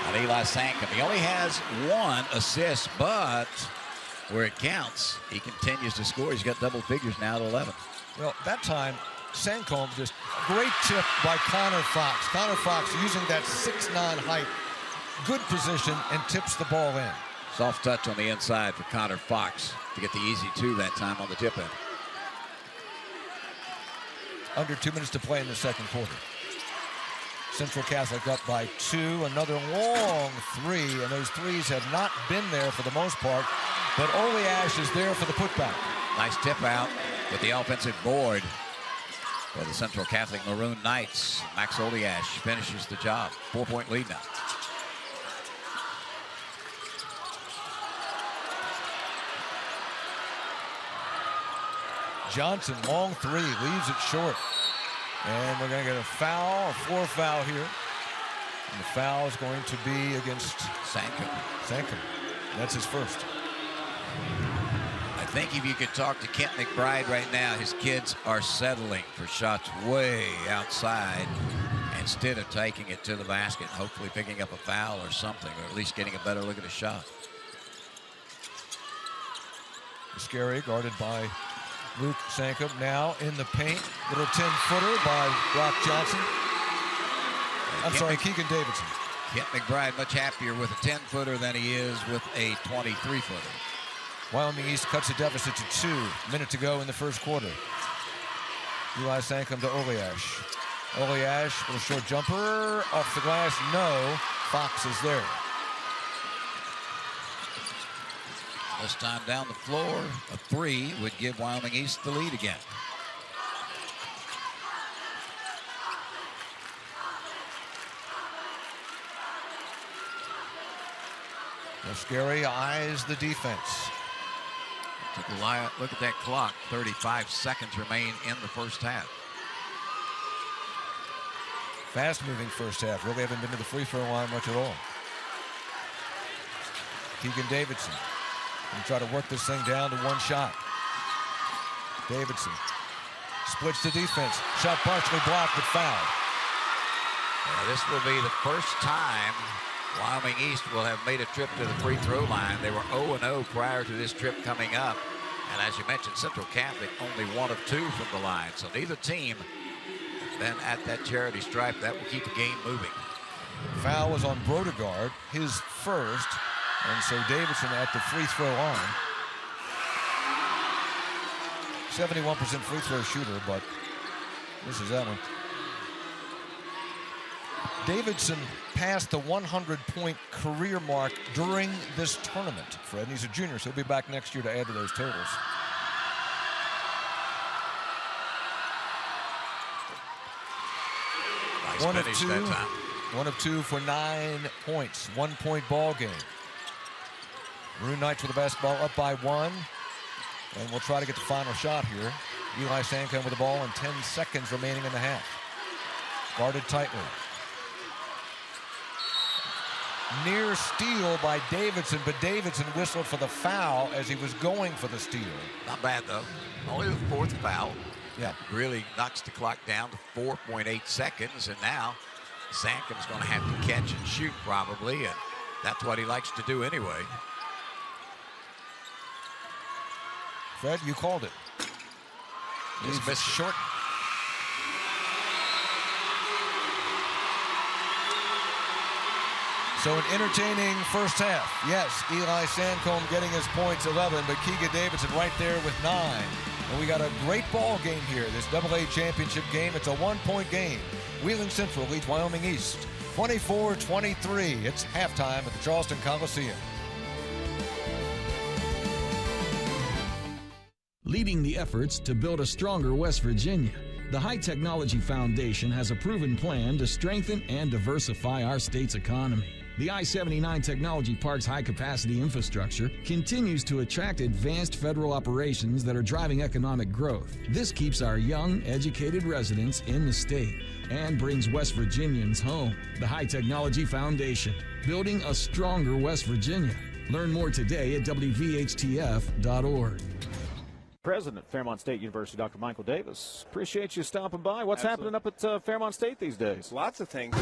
on Eli Sancomb. He only has 1 assist, but where it counts, he continues to score. He's got double figures now at 11. Well, that time, Sancomb just great tip by Connor Fox. Connor Fox using that 6'9" height, good position, and tips the ball in. Soft touch on the inside for Connor Fox to get the easy 2 that time on the tip in. Under 2 minutes to play in the second quarter. Central Catholic up by 2. Another long 3, and those threes have not been there for the most part, but Oleash is there for the putback. Nice tip out with the offensive board for the Central Catholic Maroon Knights. Max Oleash finishes the job. 4-point lead now. Johnson, long 3, leaves it short. And we're going to get a foul, a 4 foul here. And the foul is going to be against Sancomb. That's his first. I think if you could talk to Kent McBride right now, his kids are settling for shots way outside instead of taking it to the basket, hopefully picking up a foul or something, or at least getting a better look at a shot. Muscari guarded by Luke Sancomb, now in the paint. Little 10-footer by Broc Johnson. Keegan Davidson. Kent McBride much happier with a 10-footer than he is with a 23-footer. Wyoming East cuts the deficit to 2. Minute to go in the first quarter. Eli Sancomb to Oleash. Oleash with a short jumper. Off the glass, no. Fox is there. This time down the floor, a 3 would give Wyoming East the lead again. Muscari eyes the defense. Took a look at that clock. 35 seconds remain in the first half. Fast-moving first half. Really haven't been to the free throw line much at all. Keegan Davidson. And try to work this thing down to 1 shot. Davidson splits the defense. Shot partially blocked, but fouled. This will be the first time Wyoming East will have made a trip to the free throw line. They were 0-0 prior to this trip coming up. And as you mentioned, Central Catholic only 1 of 2 from the line. So neither team then at that charity stripe. That will keep the game moving. Foul was on Brodegard, his first. And so Davidson at the free throw line. 71% free throw shooter, but this is that one. Davidson passed the 100-point career mark during this tournament, Fred. And he's a junior, so he'll be back next year to add to those totals. Nice finish that time. 1 of 2 for 9 points. 1-point ball game. Maroon Knights with the basketball up by 1. And we'll try to get the final shot here. Eli Sancomb with the ball and 10 seconds remaining in the half. Guarded tightly. Near steal by Davidson, but Davidson whistled for the foul as he was going for the steal. Not bad, though. Only the 4th foul. Yeah. Really knocks the clock down to 4.8 seconds, and now Sancomb's going to have to catch and shoot probably, and that's what he likes to do anyway. Fred, you called it. Just missed short. So an entertaining first half. Yes, Eli Sancomb getting his points, 11, but Keegan Davidson right there with 9. And we got a great ball game here, this AA championship game. It's a 1-point game. Wheeling Central leads Wyoming East 24-23. It's halftime at the Charleston Coliseum. leading the efforts to build a stronger West Virginia. The High Technology Foundation has a proven plan to strengthen and diversify our state's economy. The I-79 Technology Park's high-capacity infrastructure continues to attract advanced federal operations that are driving economic growth. This keeps our young, educated residents in the state and brings West Virginians home. The High Technology Foundation, building a stronger West Virginia. Learn more today at WVHTF.org. President, Fairmont State University, Dr. Michael Davis. Appreciate you stopping by. What's happening up at Fairmont State these days? Lots of things.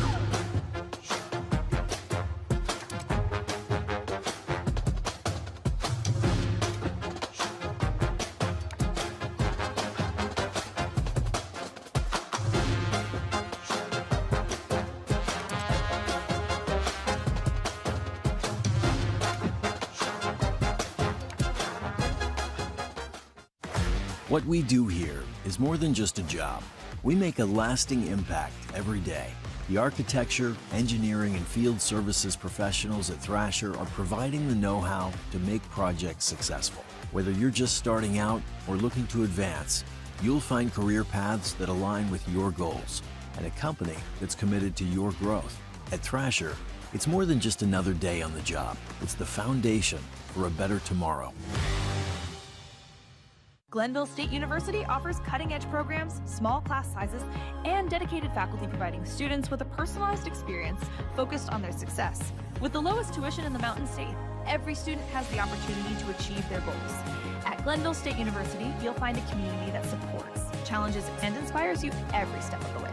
What we do here is more than just a job. We make a lasting impact every day. The architecture, engineering, and field services professionals at Thrasher are providing the know-how to make projects successful. Whether you're just starting out or looking to advance, you'll find career paths that align with your goals and a company that's committed to your growth. At Thrasher, it's more than just another day on the job. It's the foundation for a better tomorrow. Glenville State University offers cutting-edge programs, small class sizes, and dedicated faculty providing students with a personalized experience focused on their success. With the lowest tuition in the Mountain State, every student has the opportunity to achieve their goals. At Glenville State University, you'll find a community that supports, challenges, and inspires you every step of the way.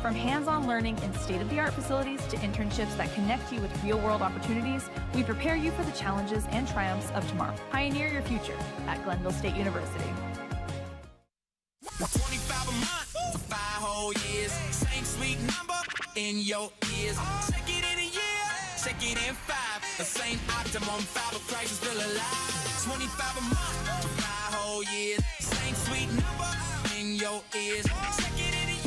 From hands-on learning in state-of-the-art facilities to internships that connect you with real-world opportunities, we prepare you for the challenges and triumphs of tomorrow. Pioneer your future at Glenville State University. 25 a month for 5 whole years. Same sweet number in your ears. Check it in a year, check it in 5. The same optimum fiber price is still alive. 25 a month for 5 whole years. Same sweet number in your ears. Check it in a year.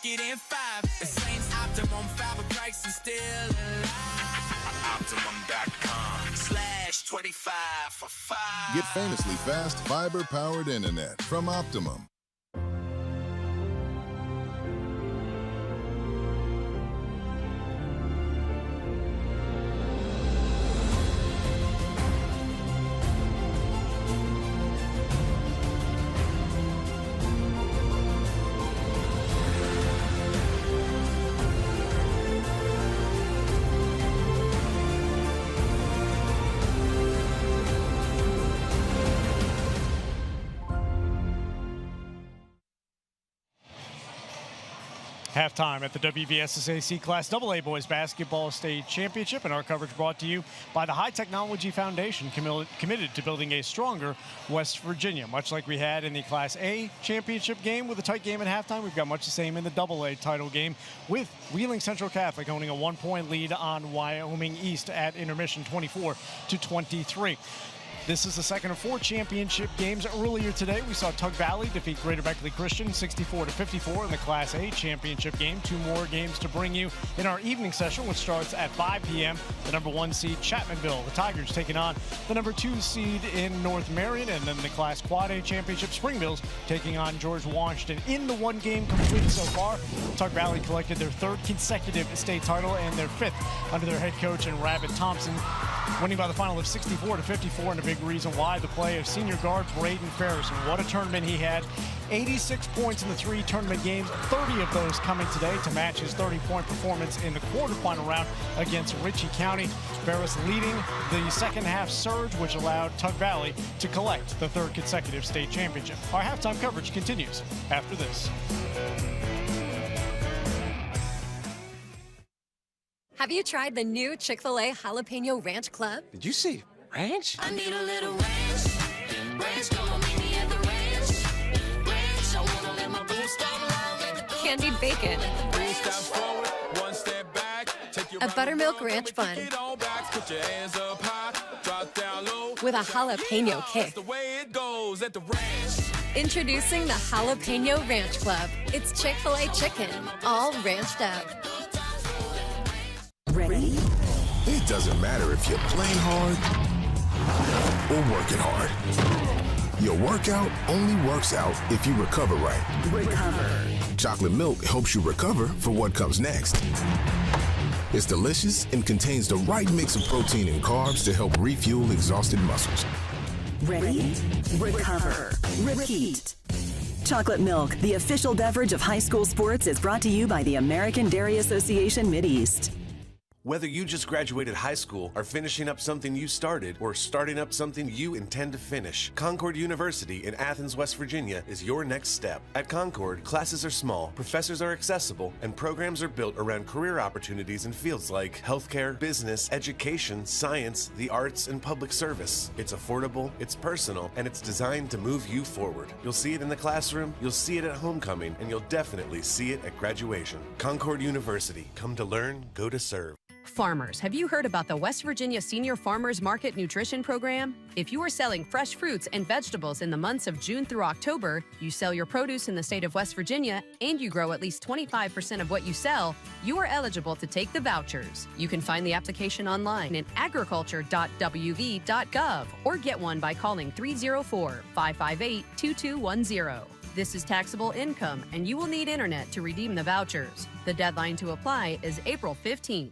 It in 5. The same optimum fiber price is still alive. Optimum.com/25 for 5. Get famously fast fiber-powered internet from Optimum. Halftime at the WVSSAC Class AA Boys Basketball State Championship, and our coverage brought to you by the High Technology Foundation, committed to building a stronger West Virginia. Much like we had in the Class A Championship game with a tight game at halftime, we've got much the same in the AA title game, with Wheeling Central Catholic owning a 1-point lead on Wyoming East at intermission, 24-23. This is the second of 4 championship games. Earlier today, we saw Tug Valley defeat Greater Beckley Christian 64-54 in the Class A championship game. 2 more games to bring you in our evening session, which starts at 5 p.m. The number 1 seed, Chapmanville. The Tigers taking on the number 2 seed in North Marion. And then the Class Quad A championship, Springville's taking on George Washington. In the 1 game complete so far, Tug Valley collected their 3rd consecutive state title and their 5th under their head coach and Rabbit Thompson, winning by the final of 64-54, and a big reason why, the play of senior guard Braden Ferris. And what a tournament he had. 86 points in the 3 tournament games, 30 of those coming today to match his 30-point performance in the quarterfinal round against Ritchie County. Ferris leading the second half surge, which allowed Tug Valley to collect the 3rd consecutive state championship. Our halftime coverage continues after this. Have you tried the new Chick-fil-A Jalapeno Ranch Club? Did you see ranch? I need a little ranch. Ranch, come on, meet me at the ranch. Ranch, I wanna let my boots down low. Candied bacon. A buttermilk ranch bun. With a jalapeno kick. Introducing the Jalapeno Ranch Club. It's Chick-fil-A chicken, all ranched up. Ready? It doesn't matter if you're playing hard or working hard. Your workout only works out if you recover right. Recover. Chocolate milk helps you recover for what comes next. It's delicious and contains the right mix of protein and carbs to help refuel exhausted muscles. Ready? Recover. Repeat. Chocolate milk, the official beverage of high school sports, is brought to you by the American Dairy Association Mideast. Whether you just graduated high school, are finishing up something you started, or starting up something you intend to finish, Concord University in Athens, West Virginia is your next step. At Concord, classes are small, professors are accessible, and programs are built around career opportunities in fields like healthcare, business, education, science, the arts, and public service. It's affordable, it's personal, and it's designed to move you forward. You'll see it in the classroom, you'll see it at homecoming, and you'll definitely see it at graduation. Concord University. Come to learn, go to serve. Farmers, have you heard about the West Virginia Senior Farmers Market Nutrition Program? If you are selling fresh fruits and vegetables in the months of June through October, you sell your produce in the state of West Virginia, and you grow at least 25% of what you sell, you are eligible to take the vouchers. You can find the application online at agriculture.wv.gov or get one by calling 304-558-2210. This is taxable income, and you will need internet to redeem the vouchers. The deadline to apply is April 15th.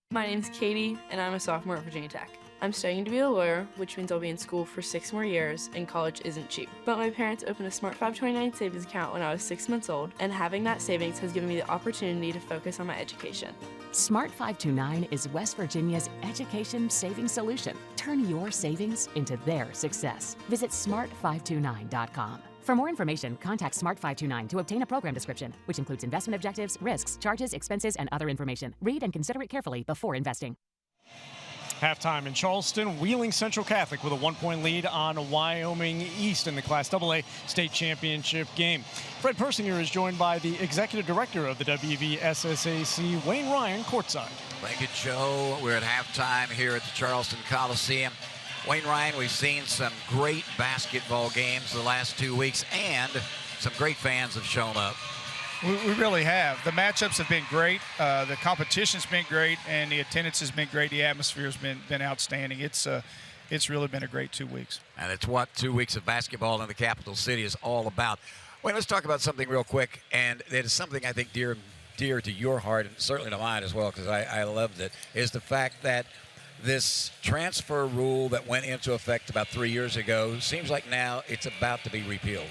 My name's Katie, and I'm a sophomore at Virginia Tech. I'm studying to be a lawyer, which means I'll be in school for 6 more years, and college isn't cheap. But my parents opened a Smart 529 savings account when I was 6 months old, and having that savings has given me the opportunity to focus on my education. Smart 529 is West Virginia's education savings solution. Turn your savings into their success. Visit smart529.com. For more information, contact Smart 529 to obtain a program description, which includes investment objectives, risks, charges, expenses, and other information. Read and consider it carefully before investing. Halftime in Charleston, Wheeling Central Catholic with a 1-point lead on Wyoming East in the Class AA state championship game. Fred Persinger is joined by the executive director of the WVSSAC, Wayne Ryan, courtside. Thank you, Joe. We're at halftime here at the Charleston Coliseum. Wayne Ryan, we've seen some great basketball games the last 2 weeks, and some great fans have shown up. We really have. The matchups have been great. The competition's been great, and the attendance has been great. The atmosphere's been outstanding. It's really been a great 2 weeks. And it's what 2 weeks of basketball in the capital city is all about. Wayne, let's talk about something real quick, and it is something I think dear to your heart, and certainly to mine as well, because I loved it, is the fact that this transfer rule that went into effect about 3 years ago seems like now it's about to be repealed.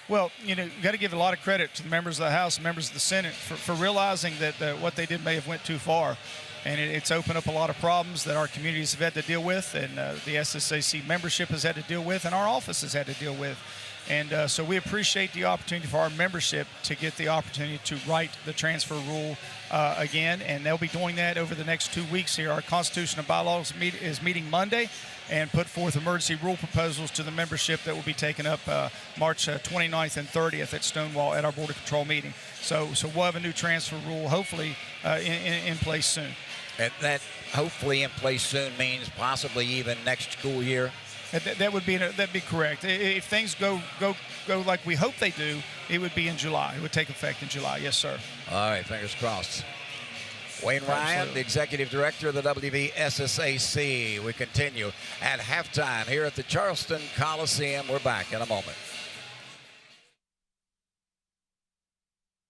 Well, you got to give a lot of credit to the members of the House and members of the Senate for realizing that what they did may have went too far. And it's opened up a lot of problems that our communities have had to deal with, and the SSAC membership has had to deal with, and our office has had to deal with. And so we appreciate the opportunity for our membership to get the opportunity to write the transfer rule again, and they'll be doing that over the next 2 weeks here. Our Constitution and Bylaws is meeting Monday and put forth emergency rule proposals to the membership that will be taken up March 29th and 30th at Stonewall at our Board of Control meeting. So we'll have a new transfer rule hopefully in place soon. And that hopefully in place soon means possibly even next school year? That'd be correct. If things go like we hope they do, it would be in July. It would take effect in July. Yes, sir. All right, fingers crossed. Wayne Ryan, the executive director of the WVSSAC. We continue at halftime here at the Charleston Coliseum. We're back in a moment.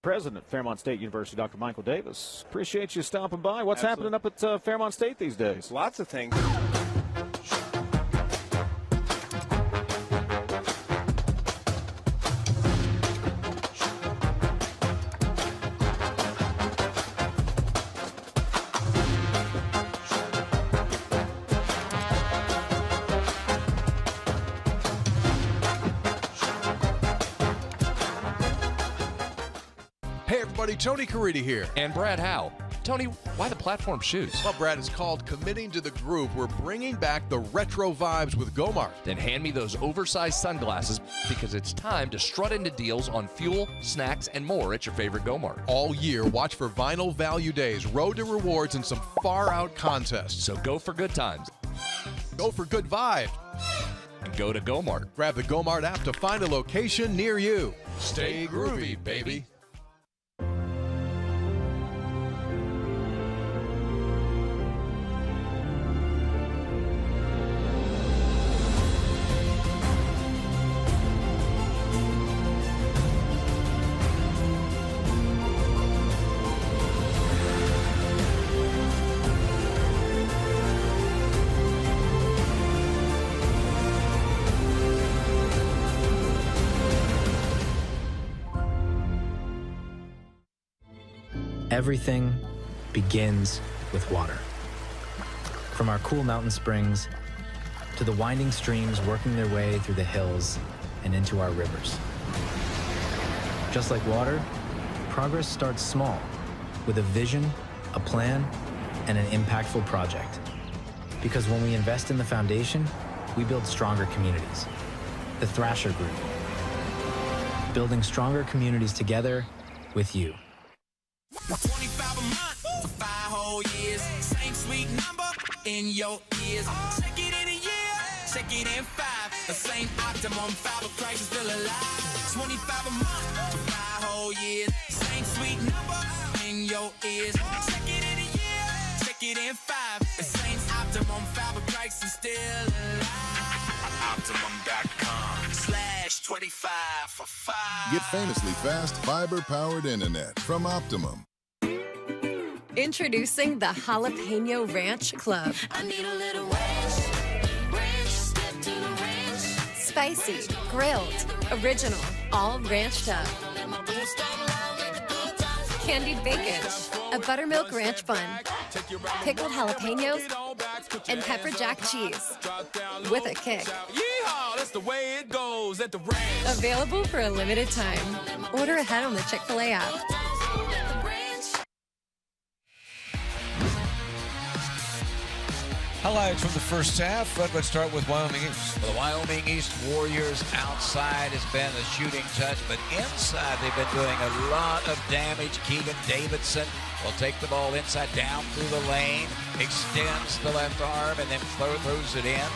President, Fairmont State University, Dr. Michael Davis. Appreciate you stopping by. What's happening up at Fairmont State these days? Lots of things. Hey everybody, Tony Caridi here. And Brad Howe. Tony, why the platform shoes? Well, Brad, it's called Committing to the Groove. We're bringing back the retro vibes with Gomart. Then hand me those oversized sunglasses, because it's time to strut into deals on fuel, snacks, and more at your favorite Gomart. All year, watch for Vinyl Value Days, Road to Rewards, and some far-out contests. So go for good times. Go for good vibes. And go to Gomart. Grab the Gomart app to find a location near you. Stay groovy, baby. Everything begins with water. From our cool mountain springs to the winding streams working their way through the hills and into our rivers. Just like water, progress starts small with a vision, a plan, and an impactful project. Because when we invest in the foundation, we build stronger communities. The Thrasher Group, building stronger communities together with you. 25 a month for 5 whole years. Same sweet number in your ears. Check it in a year, check it in 5. The same optimum fiber price is still alive. 25 a month for 5 whole years. Same sweet number in your ears. Check it in a year, check it in 5. The same optimum fiber price is still alive. Optimum.com/25 for 5. Get famously fast fiber-powered internet from Optimum. Introducing the Jalapeno Ranch Club. I need a little ranch, step to the ranch. Spicy, grilled, original, all ranched up. Candied bacon, a buttermilk ranch bun, pickled jalapenos, and pepper jack cheese with a kick. Yeehaw, that's the way it goes at the ranch. Available for a limited time. Order ahead on the Chick-fil-A app. Highlights from the first half. Let's start with Wyoming East. For the Wyoming East Warriors, outside has been a shooting touch, but inside they've been doing a lot of damage. Keegan Davidson will take the ball inside, down through the lane, extends the left arm, and then throws it in.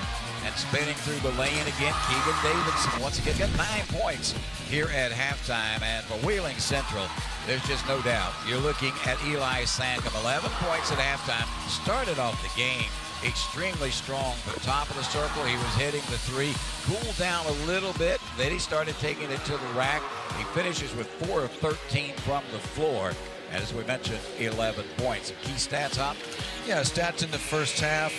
And spinning through the lane again, Keegan Davidson once again got 9 points here at halftime. And for Wheeling Central, there's just no doubt. You're looking at Eli Sancomb, 11 points at halftime. Started off the game extremely strong. From the top of the circle, he was hitting the three. Cooled down a little bit. Then he started taking it to the rack. He finishes with 4 of 13 from the floor. And as we mentioned, 11 points. Key stats, Hop? Yeah, stats in the first half.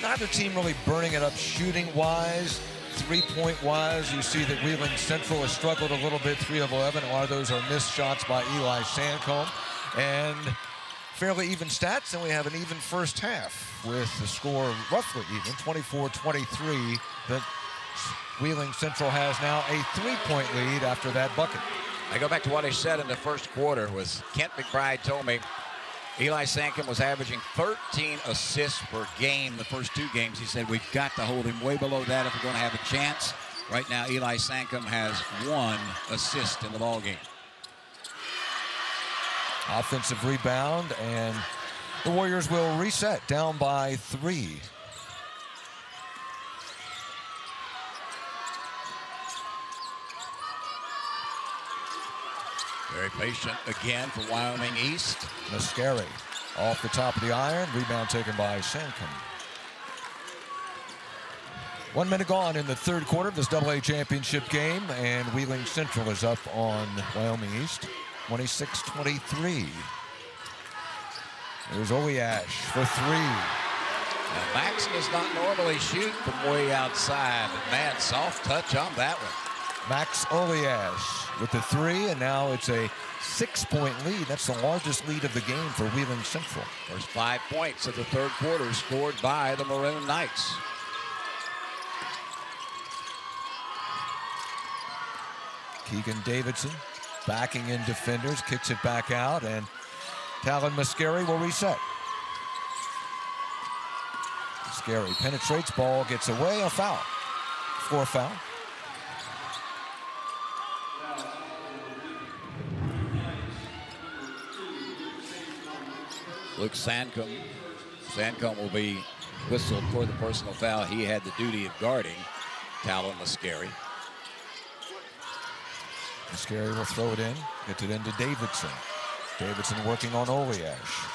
Neither team really burning it up shooting-wise. 3-point-wise, you see that Wheeling Central has struggled a little bit, 3 of 11. A lot of those are missed shots by Eli Sancomb. And fairly even stats, and we have an even first half with the score roughly even, 24-23. But Wheeling Central has now a 3-point lead after that bucket. I go back to what I said in the first quarter. Was Kent McBride told me Eli Sancomb was averaging 13 assists per game the first 2 games. He said, we've got to hold him way below that if we're going to have a chance. Right now, Eli Sancomb has 1 assist in the ballgame. Offensive rebound, and the Warriors will reset down by 3. Very patient again for Wyoming East. Muscari off the top of the iron. Rebound taken by Sancomb. 1 minute gone in the third quarter of this AA championship game, and Wheeling Central is up on Wyoming East, 26-23. There's Oliash for 3. Now, Max does not normally shoot from way outside, but man, soft touch on that one. Max Oliash with the 3, and now it's a 6-point lead. That's the largest lead of the game for Wheeling Central. First 5 points of the third quarter scored by the Maroon Knights. Keegan Davidson backing in defenders, kicks it back out, and Talan Muscari will reset. Muscari penetrates, ball gets away, a foul. 4 foul. Luke Sancomb will be whistled for the personal foul. He had the duty of guarding Talan Muscari. Muscari will throw it in, gets it into Davidson. Davidson working on Oliash.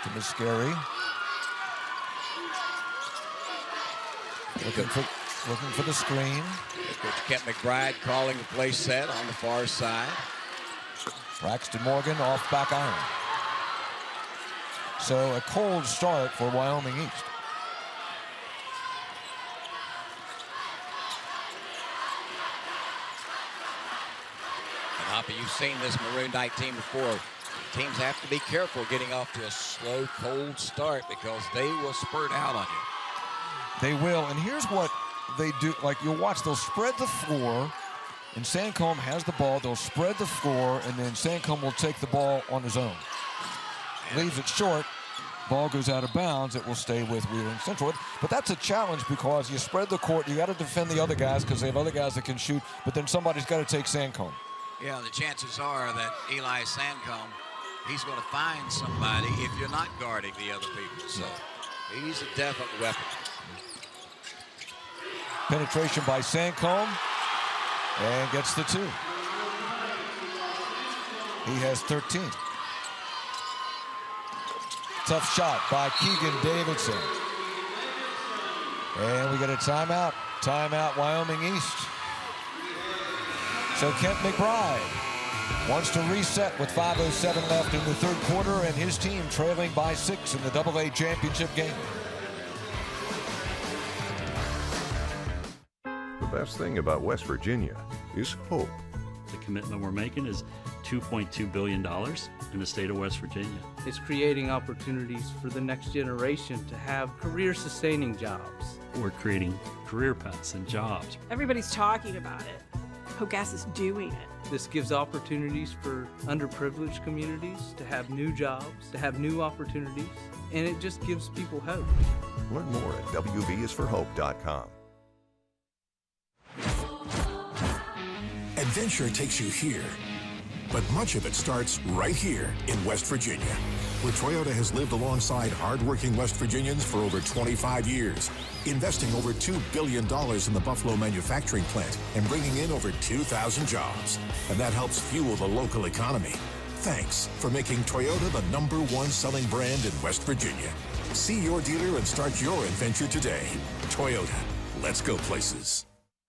To Muscari. Looking for the screen. Coach Kent McBride calling the play set on the far side. Braxton Morgan off back iron. So a cold start for Wyoming East. Hoppy, you've seen this Maroon Knight team before. Teams have to be careful getting off to a slow, cold start because they will spurt out on you. They will, and here's what they do. Like, you'll watch, they'll spread the floor, and Sancomb has the ball. They'll spread the floor, and then Sancomb will take the ball on his own. Leaves it short. Ball goes out of bounds. It will stay with Wheeling Central. But that's a challenge because you spread the court. You got to defend the other guys because they have other guys that can shoot, but then somebody's got to take Sancomb. Yeah, the chances are that Eli Sancomb, he's going to find somebody if you're not guarding the other people. So he's a definite weapon. Penetration by Sancomb, and gets the 2. He has 13. Tough shot by Keegan Davidson. And we get a timeout. Timeout, Wyoming East. So Kent McBride wants to reset with 5:07 left in the third quarter, and his team trailing by 6 in the AA championship game. The best thing about West Virginia is hope. The commitment we're making is $2.2 billion in the state of West Virginia. It's creating opportunities for the next generation to have career-sustaining jobs. We're creating career paths and jobs. Everybody's talking about it. HoGas is doing it. This gives opportunities for underprivileged communities to have new jobs, to have new opportunities, and it just gives people hope. Learn more at WVSforHope.com. Adventure takes you here, but much of it starts right here in West Virginia, where Toyota has lived alongside hardworking West Virginians for over 25 years, investing over $2 billion in the Buffalo manufacturing plant and bringing in over 2,000 jobs. And that helps fuel the local economy. Thanks for making Toyota the #1 selling brand in West Virginia. See your dealer and start your adventure today. Toyota, let's go places.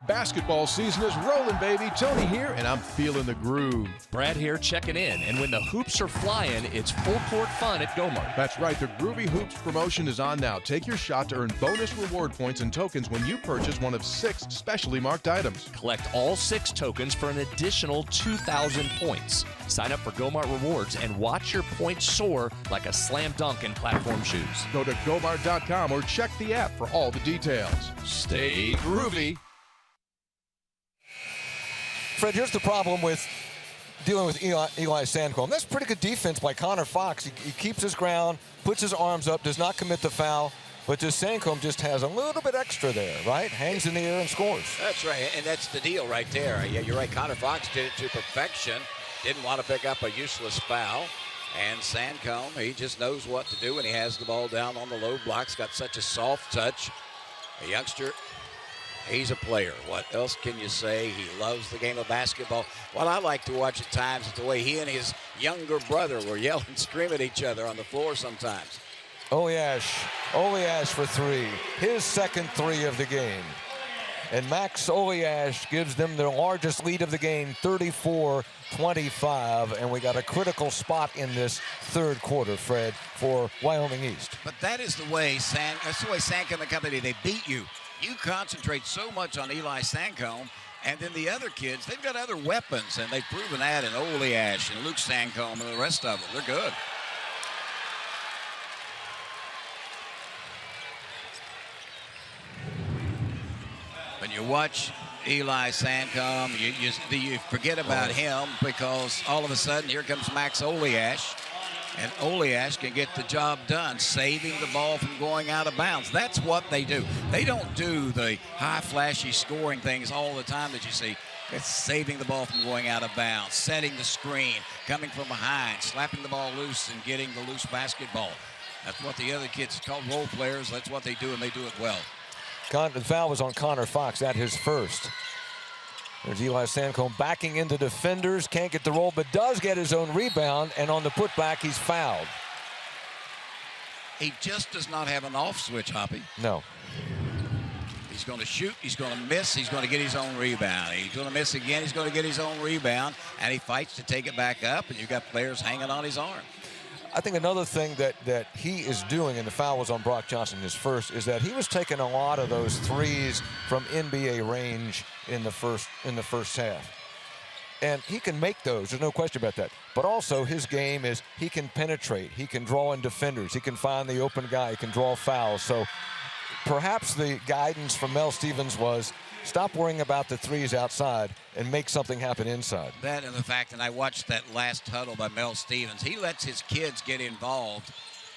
Basketball season is rolling, baby. Tony here, and I'm feeling the groove. Brad here checking in, and when the hoops are flying, it's full court fun at Gomart. That's right, the Groovy Hoops promotion is on now. Take your shot to earn bonus reward points and tokens when you purchase one of 6 specially marked items. Collect all 6 tokens for an additional 2,000 points. Sign up for Gomart Rewards and watch your points soar like a slam dunk in platform shoes. Go to Gomart.com or check the app for all the details. Stay groovy. Fred, here's the problem with dealing with Eli Sancomb. That's pretty good defense by Connor Fox. He keeps his ground, puts his arms up, does not commit the foul, but just Sancomb just has a little bit extra there, right? Hangs in the air and scores. That's right, and that's the deal right there. Yeah, you're right. Connor Fox did it to perfection. Didn't want to pick up a useless foul. And Sancomb, he just knows what to do when he has the ball down on the low blocks. Got such a soft touch. A youngster. He's a player. What else can you say? He loves the game of basketball. What I like to watch at times is the way he and his younger brother were yelling, screaming at each other on the floor sometimes. Oleash for 3. His second 3 of the game. And Max Oleash gives them their largest lead of the game, 34-25. And we got a critical spot in this third quarter, Fred, for Wyoming East. But that is the way Sancomb and company, they beat you. You concentrate so much on Eli Sancomb, and then the other kids, they've got other weapons, and they've proven that in Oleash and Luke Sancomb and the rest of them. They're good. When you watch Eli Sancomb, you forget about him because all of a sudden here comes Max Oleash. And Oleash can get the job done, saving the ball from going out of bounds. That's what they do. They don't do the high, flashy scoring things all the time that you see. It's saving the ball from going out of bounds, setting the screen, coming from behind, slapping the ball loose and getting the loose basketball. That's what the other kids call role players. That's what they do, and they do it well. The foul was on Connor Fox at his first. There's Eli Sancomb backing into defenders, can't get the roll, but does get his own rebound, and on the putback, he's fouled. He just does not have an off switch, Hoppy. No. He's going to shoot, he's going to miss, he's going to get his own rebound. He's going to miss again, he's going to get his own rebound, and he fights to take it back up, and you've got players hanging on his arm. I think another thing that he is doing, and the foul was on Broc Johnson, his first, is that he was taking a lot of those threes from NBA range in the first half. And he can make those, there's no question about that. But also his game is he can penetrate, he can draw in defenders, he can find the open guy, he can draw fouls. So perhaps the guidance from Mel Stevens was stop worrying about the threes outside and make something happen inside. That and the fact that I watched that last huddle by Mel Stevens. He lets his kids get involved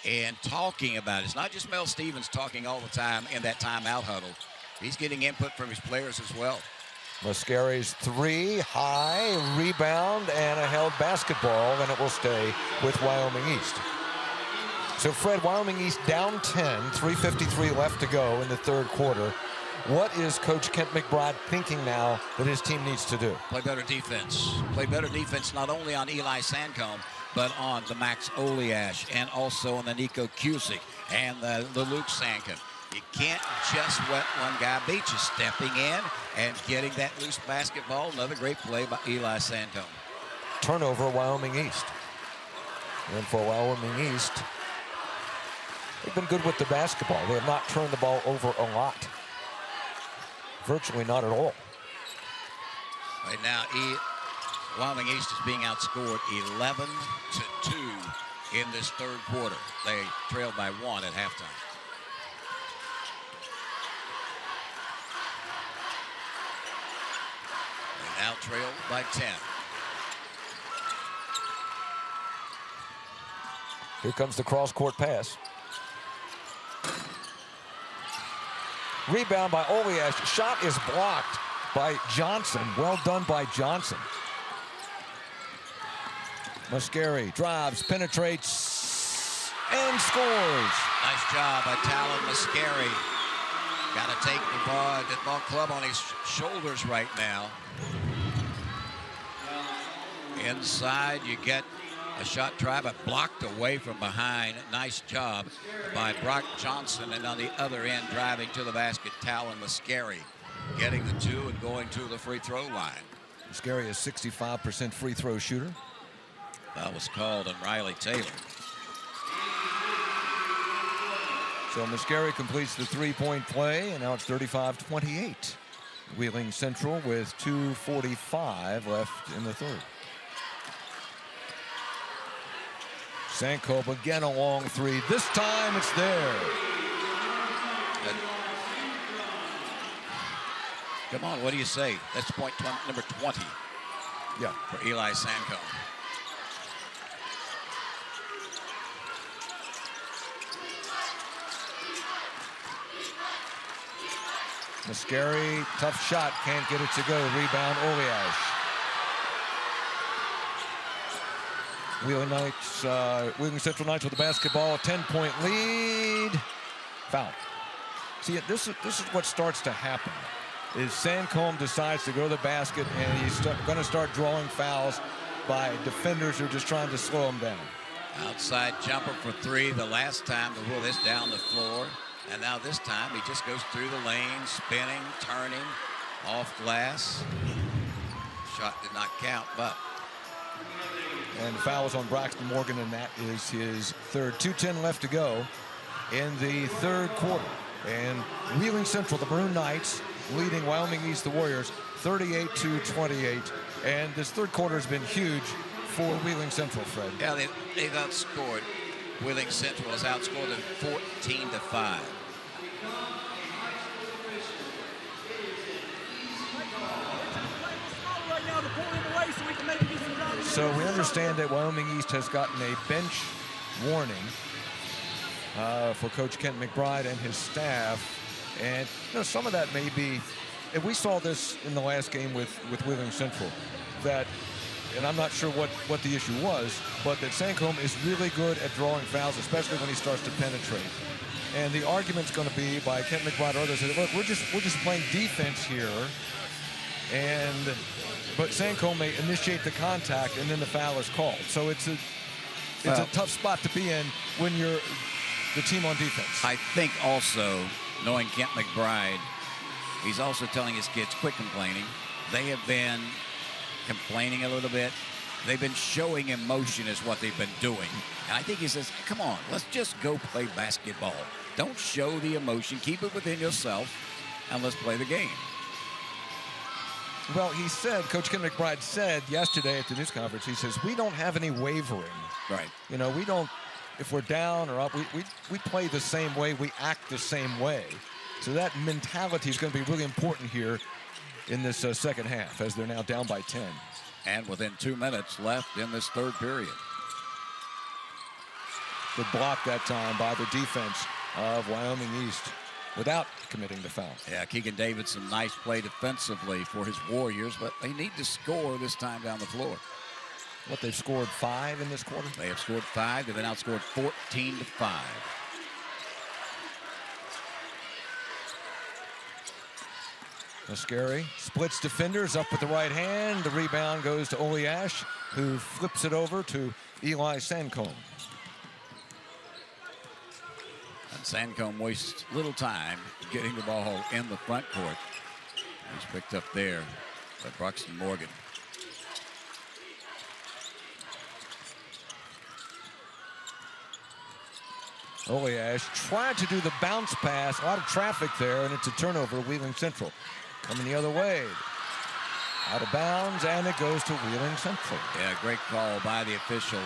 and talking about it. It's not just Mel Stevens talking all the time in that timeout huddle. He's getting input from his players as well. Muscari's three, high, rebound, and a held basketball, and it will stay with Wyoming East. So, Fred, Wyoming East down 10, 3:53 left to go in the third quarter. What is Coach Kent McBride thinking now that his team needs to do? Play better defense. Play better defense not only on Eli Sancomb, but on the Max Oliash and also on the Nico Cusick and the Luke Sancomb. You can't just let one guy beat you. Stepping in and getting that loose basketball. Another great play by Eli Sancomb. Turnover, Wyoming East. And for Wyoming East, they've been good with the basketball. They have not turned the ball over a lot. Virtually not at all. Right now, Wyoming East is being outscored 11-2 in this third quarter. They trailed by 1 at halftime. They now trail by 10. Here comes the cross-court pass. Rebound by Oliash. Shot is blocked by Johnson. Well done by Johnson. Muscari drives, penetrates, and scores. Nice job by Talan Muscari. Got to take the ball club on his shoulders right now. Inside, you get a shot try, but blocked away from behind. Nice job by Broc Johnson. And on the other end, driving to the basket, Talan Muscari getting the 2 and going to the free throw line. Muscari is 65% free throw shooter. That was called on Riley Taylor. So Muscari completes the three-point play, and now it's 35-28. Wheeling Central with 2:45 left in the third. Sancomb again a long three. This time it's there. Come on, what do you say? That's point number 20. Yeah. For Eli Sancomb. Muscari, tough shot, can't get it to go. Rebound, Oliash. Wheeling Central Knights with the basketball, 10-point lead. Foul. See, this is what starts to happen. Is Sancomb decides to go to the basket and he's going to start drawing fouls by defenders who are just trying to slow him down. Outside jumper for 3 the last time to roll this down the floor. And now this time he just goes through the lane, spinning, turning, off glass. Shot did not count, but. And the foul is on Braxton Morgan, and that is his third. 2:10 left to go in the third quarter. And Wheeling Central, the Maroon Knights, leading Wyoming East, the Warriors, 38-28. And this third quarter has been huge for Wheeling Central, Fred. Yeah, they've outscored. Wheeling Central has outscored them 14-5. So we understand that Wyoming East has gotten a bench warning for Coach Kent McBride and his staff. And some of that may be, and we saw this in the last game with Wheeling Central, that, and I'm not sure what the issue was, but that Sancomb is really good at drawing fouls, especially when he starts to penetrate. And the argument's going to be by Kent McBride or others, look, we're just playing defense here, but Sancomb may initiate the contact and then the foul is called. So it's a tough spot to be in when you're the team on defense. I think also, knowing Kent McBride, he's also telling his kids, quit complaining. They have been complaining a little bit. They've been showing emotion is what they've been doing. And I think he says, come on, let's just go play basketball. Don't show the emotion. Keep it within yourself, and let's play the game. Well, he said, Coach Ken McBride said yesterday at the news conference, he says, we don't have any wavering. Right. You know, we don't, if we're down or up, we play the same way, we act the same way. So that mentality is going to be really important here in this second half, as they're now down by 10. And within 2 minutes left in this third period. Good block that time by the defense of Wyoming East without committing the foul. Yeah, Keegan Davidson, nice play defensively for his Warriors, but they need to score this time down the floor. What, they've scored 5 in this quarter? They have scored 5. They've been outscored 14-5. Muscari splits defenders up with the right hand. The rebound goes to Oliash, who flips it over to Eli Sancomb. And Sancomb wastes little time getting the ball in the front court. He's picked up there by Braxton Morgan. Oliash tried to do the bounce pass. A lot of traffic there, and it's a turnover. Wheeling Central coming the other way. Out of bounds, and it goes to Wheeling Central. Yeah, great call by the official.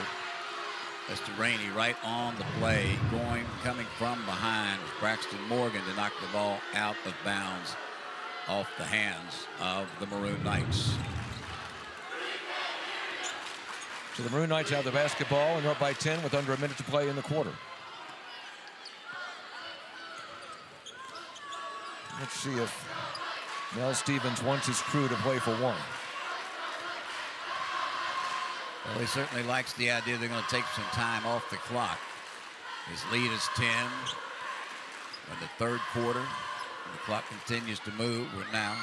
Mr. Rainey right on the play, coming from behind Braxton Morgan to knock the ball out of bounds off the hands of the Maroon Knights. So the Maroon Knights have the basketball and are up by 10 with under a minute to play in the quarter. Let's see if Mel Stevens wants his crew to play for one. Well, he certainly likes the idea they're going to take some time off the clock. His lead is 10 in the third quarter. And the clock continues to move. We're now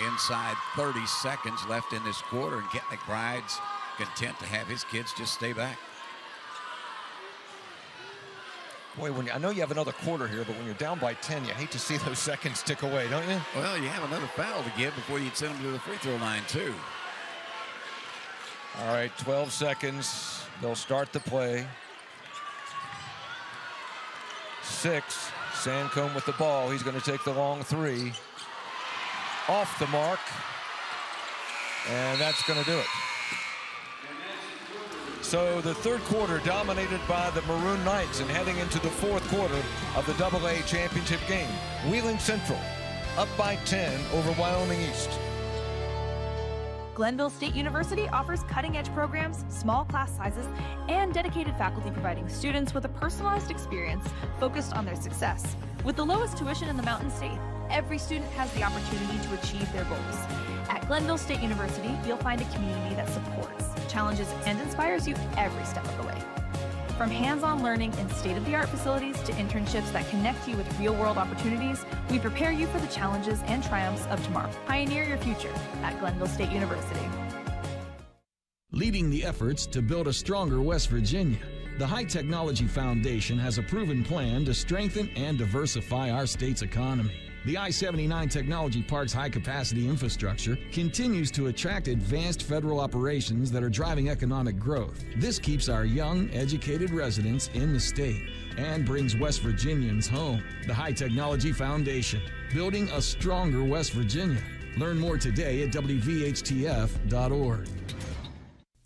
inside 30 seconds left in this quarter, and Kent McBride's content to have his kids just stay back. Boy, I know you have another quarter here, but when you're down by 10, you hate to see those seconds tick away, don't you? Well, you have another foul to give before you'd send them to the free throw line, too. All right, 12 seconds. They'll start the play. 6. Sancomb with the ball. He's going to take the long 3. Off the mark. And that's going to do it. So the third quarter dominated by the Maroon Knights, and heading into the fourth quarter of the AA championship game. Wheeling Central up by 10 over Wyoming East. Glenville State University offers cutting-edge programs, small class sizes, and dedicated faculty providing students with a personalized experience focused on their success. With the lowest tuition in the Mountain State, every student has the opportunity to achieve their goals. At Glenville State University, you'll find a community that supports, challenges, and inspires you every step of the way. From hands-on learning in state-of-the-art facilities to internships that connect you with real-world opportunities, we prepare you for the challenges and triumphs of tomorrow. Pioneer your future at Glenville State University. Leading the efforts to build a stronger West Virginia, the High Technology Foundation has a proven plan to strengthen and diversify our state's economy. The I-79 Technology Park's high-capacity infrastructure continues to attract advanced federal operations that are driving economic growth. This keeps our young, educated residents in the state and brings West Virginians home. The High Technology Foundation, building a stronger West Virginia. Learn more today at WVHTF.org.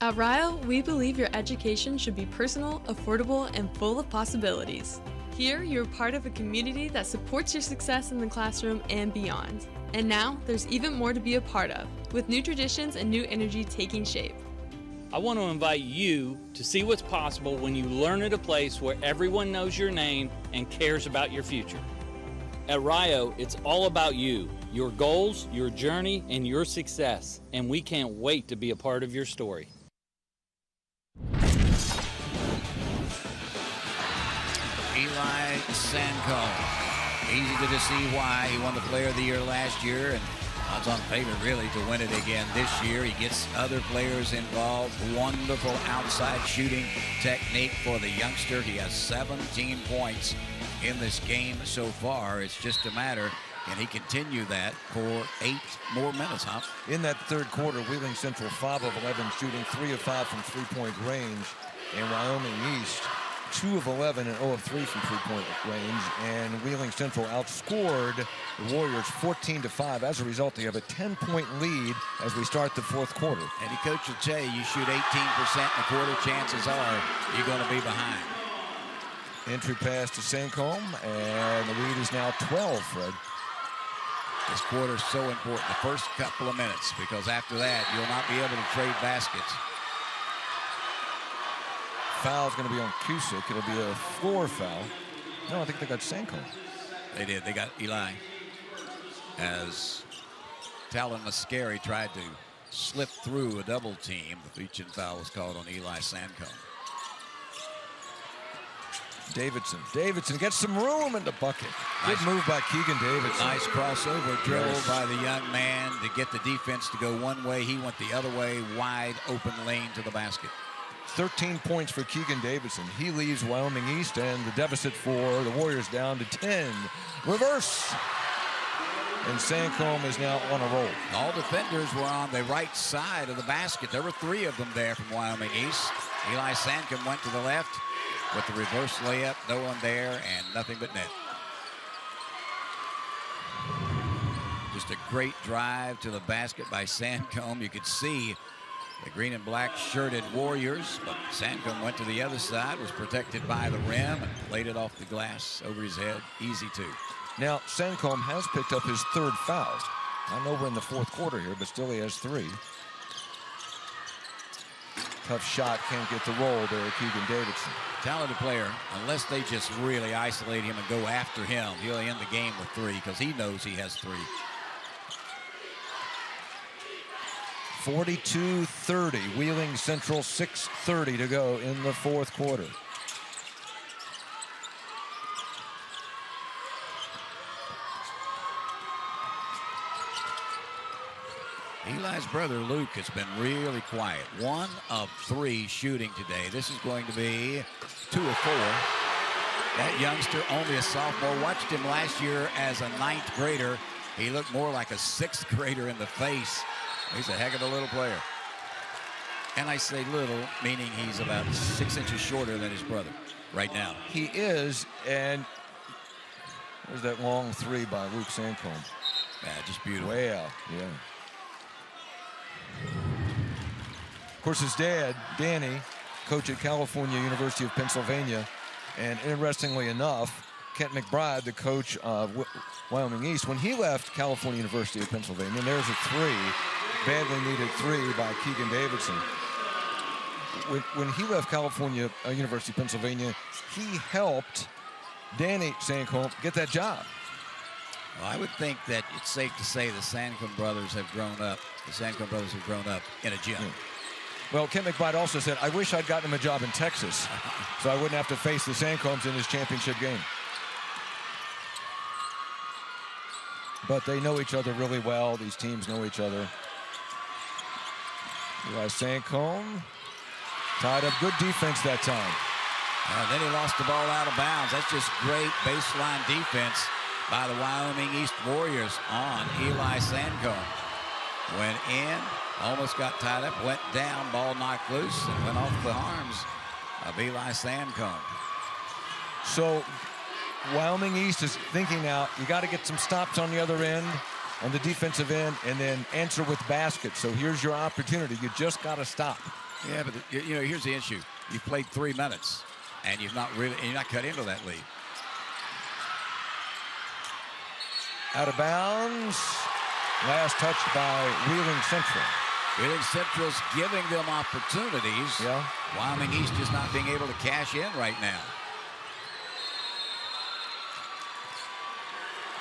At Rio, we believe your education should be personal, affordable, and full of possibilities. Here, you're part of a community that supports your success in the classroom and beyond. And now, there's even more to be a part of, with new traditions and new energy taking shape. I want to invite you to see what's possible when you learn at a place where everyone knows your name and cares about your future. At Rio, it's all about you, your goals, your journey, and your success. And we can't wait to be a part of your story. Eli Sancomb. Easy to see why he won the Player of the Year last year, and odds on favorite really to win it again this year. He gets other players involved. Wonderful outside shooting technique for the youngster. He has 17 points in this game so far. It's just a matter, can he continue that for 8 more minutes, huh? In that third quarter, Wheeling Central 5 of 11 shooting, 3 of 5 from three-point range. And Wyoming East 2 of 11 and 0 of 3 from three-point range, and Wheeling Central outscored the Warriors 14-5. As a result, they have a 10-point lead as we start the fourth quarter. Any coach will tell you, you shoot 18% in the quarter, chances are you're going to be behind. Entry pass to Sancomb, and the lead is now 12, Fred. This quarter is so important, the first couple of minutes, because after that, you'll not be able to trade baskets. Foul's going to be on Cusick. It'll be a floor foul. No, I think they got Sancomb. They did. They got Eli. As Talan Muscari tried to slip through a double team, the reach-in foul was called on Eli Sancomb. Davidson gets some room in the bucket. Good move by Keegan Davidson. Nice crossover dribble by the young man to get the defense to go one way. He went the other way, wide open lane to the basket. 13 points for Keegan Davidson. He leaves Wyoming East, and the deficit for the Warriors down to 10. Reverse. And Sancomb is now on a roll. All defenders were on the right side of the basket. There were 3 of them there from Wyoming East. Eli Sancomb went to the left with the reverse layup. No one there and nothing but net. Just a great drive to the basket by Sancomb. You could see the green and black shirted Warriors, but Sancomb went to the other side, was protected by the rim, and played it off the glass over his head. Easy two. Now, Sancomb has picked up his 3rd foul. I know we're in the 4th quarter here, but still he has 3. Tough shot, can't get the roll there, Keegan Davidson. Talented player, unless they just really isolate him and go after him, he'll end the game with 3 because he knows he has 3. 42-30, Wheeling Central, 6:30 to go in the 4th quarter. Eli's brother Luke has been really quiet. 1 of 3 shooting today. This is going to be 2 of 4. That youngster, only a sophomore, watched him last year as a 9th grader. He looked more like a 6th grader in the face. He's a heck of a little player. And I say little, meaning he's about 6 inches shorter than his brother right now. He is, and there's that long 3 by Luke Sancomb. Yeah, just beautiful. Way out, yeah. Of course, his dad, Danny, coach at California University of Pennsylvania, and interestingly enough, Kent McBride, the coach of Wyoming East, when he left California University of Pennsylvania, and there's a 3, badly needed 3 by Keegan Davidson. When he left California University of Pennsylvania, he helped Danny Sancomb get that job. Well, I would think that it's safe to say the Sancomb brothers have grown up. The Sancomb brothers have grown up in a gym. Yeah. Well, Kent McBride also said, I wish I'd gotten him a job in Texas so I wouldn't have to face the Sancombs in his championship game. But they know each other really well. These teams know each other. Eli Sancomb tied up, good defense that time. And then he lost the ball out of bounds. That's just great baseline defense by the Wyoming East Warriors on Eli Sancomb. Went in, almost got tied up, went down, ball knocked loose, and went off the arms of Eli Sancomb. So Wyoming East is thinking now, you got to get some stops on the other end, on the defensive end, and then answer with baskets. So here's your opportunity. You just got to stop. Yeah, but you know, here's the issue. You've played 3 minutes, and you're not cut into that lead. Out of bounds. Last touched by Wheeling Central. Wheeling Central's giving them opportunities. Yeah. Wyoming East is not being able to cash in right now.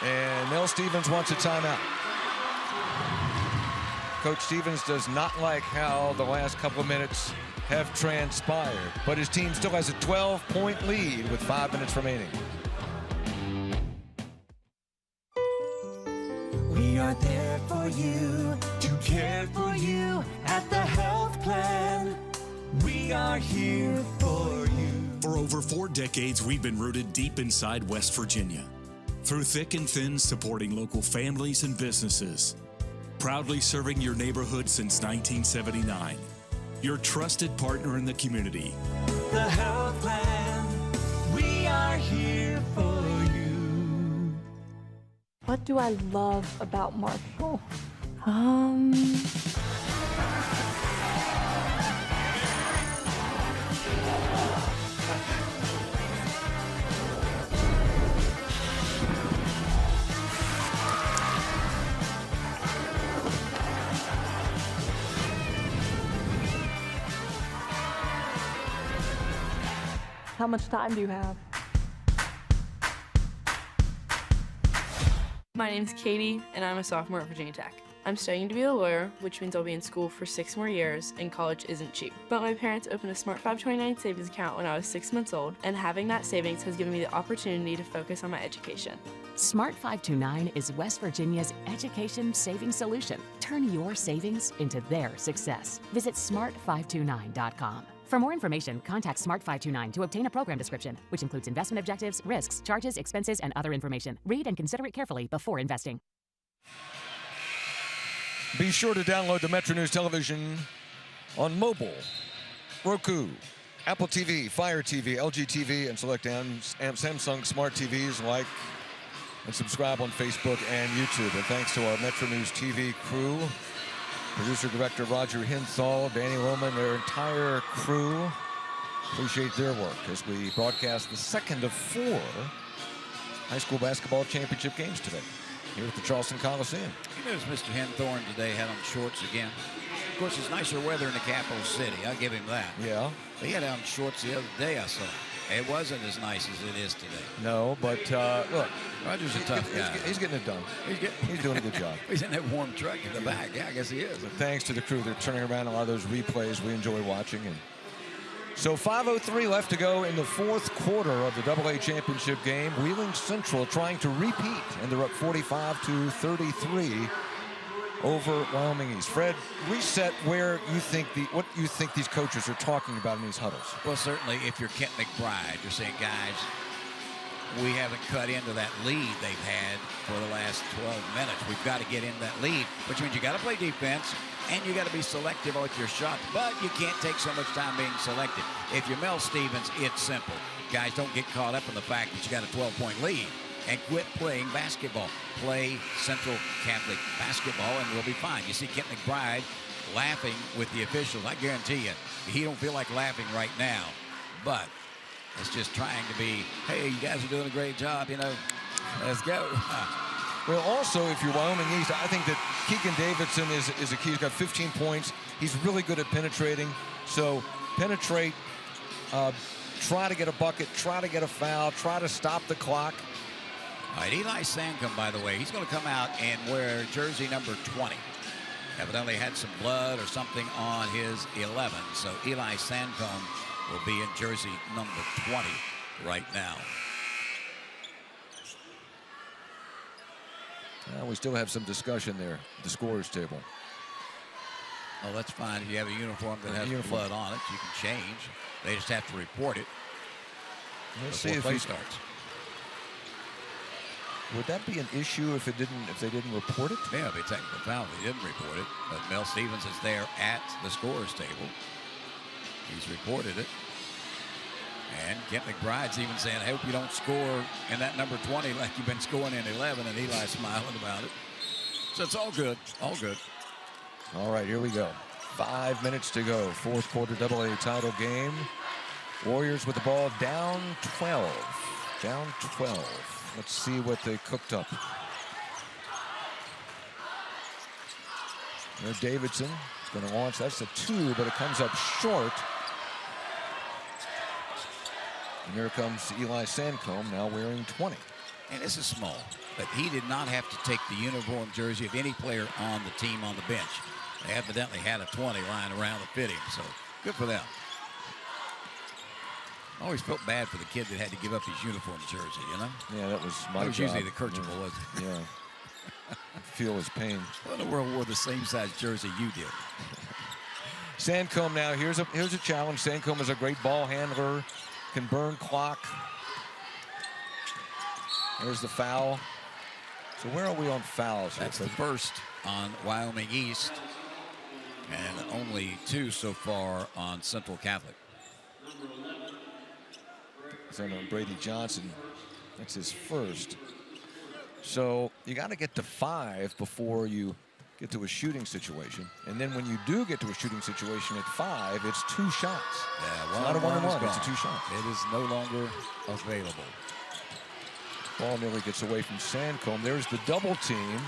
And Mel Stevens wants a timeout. Coach Stevens does not like how the last couple of minutes have transpired, but his team still has a 12-point lead with 5 minutes remaining. We are there for you, to care for you at the health plan. We are here for you. For over 4 decades, we've been rooted deep inside West Virginia. Through thick and thin, supporting local families and businesses. Proudly serving your neighborhood since 1979. Your trusted partner in the community. The health plan. here for you. What do I love about Marshall? How much time do you have? My name's Katie, and I'm a sophomore at Virginia Tech. I'm studying to be a lawyer, which means I'll be in school for 6 more years, and college isn't cheap. But my parents opened a Smart 529 savings account when I was 6 months old, and having that savings has given me the opportunity to focus on my education. Smart 529 is West Virginia's education savings solution. Turn your savings into their success. Visit smart529.com. For more information, contact Smart 529 to obtain a program description, which includes investment objectives, risks, charges, expenses, and other information. Read and consider it carefully before investing. Be sure to download the MetroNews television on mobile, Roku, Apple TV, Fire TV, LG TV, and select Samsung Smart TVs. Like and subscribe on Facebook and YouTube. And thanks to our MetroNews TV crew, producer-director Roger Hinthal, Danny Loman, their entire crew. Appreciate their work as we broadcast the second of 4 high school basketball championship games today here at the Charleston Coliseum. You notice Mr. Henthorne today had on shorts again. Of course, it's nicer weather in the capital city. I'll give him that. Yeah. He had on shorts the other day, I saw. It wasn't as nice as it is today. No, but look. Roger's a tough guy. He's getting it done. He's doing a good job. He's in that warm truck in the back. Yeah, I guess he is. But thanks to the crew. They're turning around a lot of those replays we enjoy watching. And so 5:03 left to go in the 4th quarter of the AA championship game. Wheeling Central trying to repeat, and they're up 45-33 over Wyoming East. Fred, reset where you think what you think these coaches are talking about in these huddles. Well, certainly if you're Kent McBride, you're saying, guys, we haven't cut into that lead they've had for the last 12 minutes. We've got to get into that lead, which means you got to play defense and you got to be selective with your shots, but you can't take so much time being selective. If you're Mel Stevens, it's simple. Guys, don't get caught up in the fact that you got a 12-point lead and quit playing basketball. Play Central Catholic basketball and we'll be fine. You see Kent McBride laughing with the officials. I guarantee you, he don't feel like laughing right now, but it's just trying to be, hey, you guys are doing a great job, you know, let's go. Well, also, if you're Wyoming East, I think that Keegan Davidson is a key. He's got 15 points. He's really good at penetrating. So penetrate, try to get a bucket, try to get a foul, try to stop the clock. All right, Eli Sancomb, by the way, he's going to come out and wear jersey number 20. Evidently had some blood or something on his 11. So Eli Sancomb will be in jersey number 20 right now. We still have some discussion there, the scorers table. Oh, that's fine. If you have a uniform that has blood on it, you can change. They just have to report it. Let's see if play starts. Would that be an issue if they didn't report it? Yeah, it'd be a technical foul. They didn't report it, but Mel Stevens is there at the scorers table. He's reported it. And Kent McBride's even saying, I hope you don't score in that number 20 like you've been scoring in 11, and Eli's smiling about it. So it's all good, all good. All right, here we go. 5 minutes to go. 4th quarter AA title game. Warriors with the ball down 12. Down 12. Let's see what they cooked up. There's Davidson. He's going to launch. That's a 2, but it comes up short. And here comes Eli Sancomb, now wearing 20. And this is small, but he did not have to take the uniform jersey of any player on the team on the bench. They evidently had a 20 lying around to fit him, so good for them. I always felt bad for the kid that had to give up his uniform jersey, you know? Yeah, that was my job. Usually the Kirchner, wasn't it? Yeah. I feel his pain. What in the world wore the same size jersey you did? Sancomb now, here's a challenge. Sancomb is a great ball handler, can burn clock. There's the foul. So where are we on fouls? That's the first on Wyoming East, and only 2 so far on Central Catholic. So Brady Johnson That's his first. So you got to get to 5 before you get to a shooting situation. And then when you do get to a shooting situation at 5, it's 2 shots. Yeah, it's not a 1-on-1, it's a 2 shot. It is no longer available. Ball nearly gets away from Sancomb. There's the double team.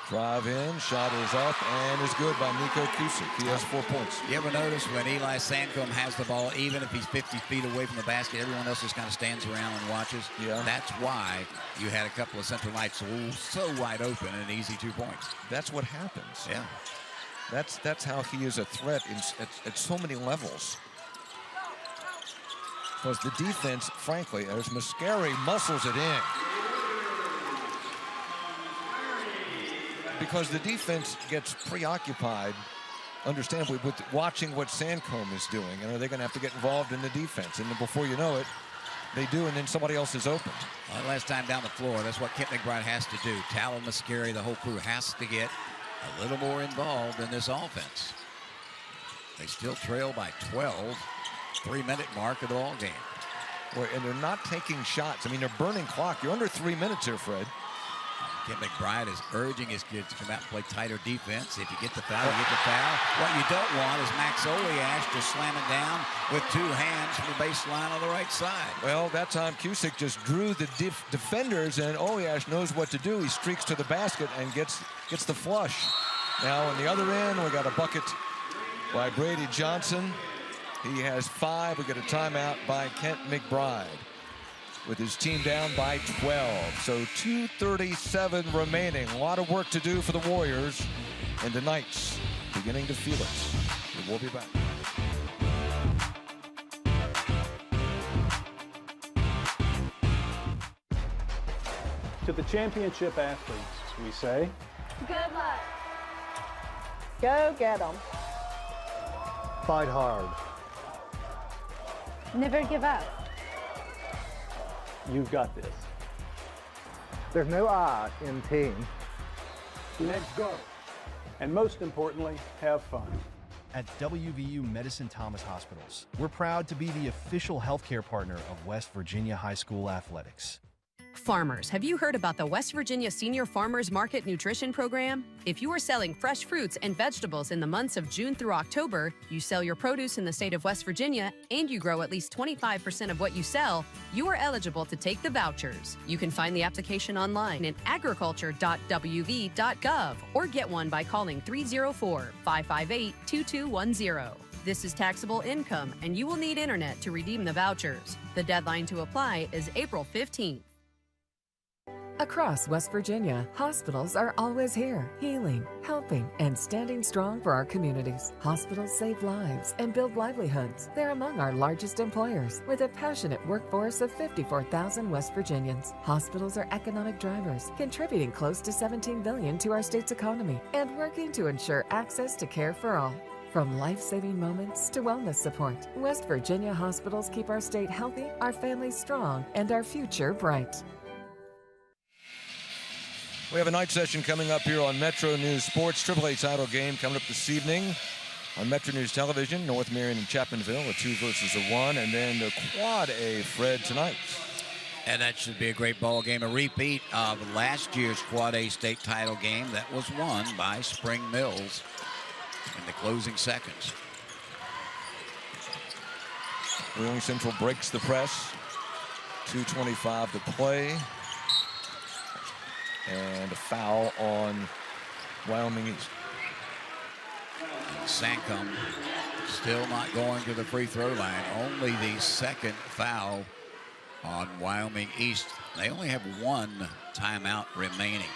Drive in, shot is up, and is good by Nico Cusick. He has 4 points. You ever notice when Eli Sancomb has the ball, even if he's 50 feet away from the basket, everyone else just kind of stands around and watches? Yeah. That's why you had a couple of Central Knights so wide open and an easy 2 points. That's what happens. Yeah. That's how he is a threat at so many levels. Because the defense, frankly, as Muscari muscles it in. Because the defense gets preoccupied, understandably, with watching what Sancomb is doing. And are they going to have to get involved in the defense? And then before you know it, they do, and then somebody else is open. Last time down the floor, that's what Kent McBride has to do. Talan, Muscari, the whole crew has to get a little more involved in this offense. They still trail by 12. 3-minute mark of the ball game. Boy, and they're not taking shots. I mean, they're burning clock. You're under 3 minutes here, Fred. Kent McBride is urging his kids to come out and play tighter defense. If you get the foul, you get the foul. What you don't want is Max Oleash to slam it down with 2 hands from the baseline on the right side. Well, that time Cusick just drew the defenders, and Oleash knows what to do. He streaks to the basket and gets the flush. Now on the other end, we got a bucket by Brady Johnson. He has 5. We get a timeout by Kent McBride with his team down by 12. So 2:37 remaining. A lot of work to do for the Warriors, and the Knights beginning to feel it. We'll be back. To the championship athletes, we say, good luck. Go get them. fight hard. Never give up. You've got this. There's no I in team. Let's go. And most importantly, have fun. At WVU Medicine Thomas Hospitals, we're proud to be the official healthcare partner of West Virginia High School athletics. Farmers, have you heard about the West Virginia Senior Farmers Market Nutrition Program? If you are selling fresh fruits and vegetables in the months of June through October, you sell your produce in the state of West Virginia, and you grow at least 25% of what you sell, you are eligible to take the vouchers. You can find the application online at agriculture.wv.gov or get one by calling 304-558-2210. This is taxable income, and you will need internet to redeem the vouchers. The deadline to apply is April 15th. Across West Virginia, hospitals are always here, healing, helping, and standing strong for our communities. Hospitals save lives and build livelihoods. They're among our largest employers, with a passionate workforce of 54,000 West Virginians. Hospitals are economic drivers, contributing close to $17 billion to our state's economy and working to ensure access to care for all. From life-saving moments to wellness support, West Virginia hospitals keep our state healthy, our families strong, and our future bright. We have a night session coming up here on MetroNews Sports. AAA title game coming up this evening on MetroNews Television. North Marion and Chapmanville, a 2 versus a 1, and then the Quad A, Fred, tonight. And that should be a great ball game. A repeat of last year's Quad A state title game that was won by Spring Mills in the closing seconds. Wyoming Central breaks the press. 2:25 to play. And a foul on Wyoming East. Sancomb still not going to the free throw line. Only the second foul on Wyoming East. They only have 1 timeout remaining.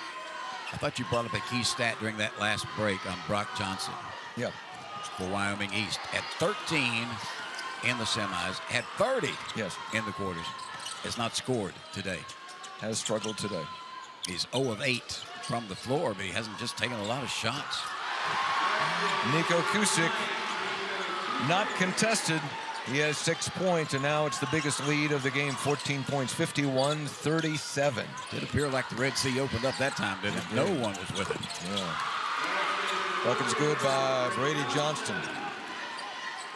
I thought you brought up a key stat during that last break on Broc Johnson. Yep. For Wyoming East. At 13 in the semis, had 30 in the quarters. Has not scored today. Has struggled today. He's 0 of 8 from the floor, but he hasn't just taken a lot of shots. Nico Cusick, not contested. He has 6 points, and now it's the biggest lead of the game, 14 points, 51-37. Did appear like the Red Sea opened up that time, didn't it? No one was with it. Yeah. Bucket's good by Brady Johnston.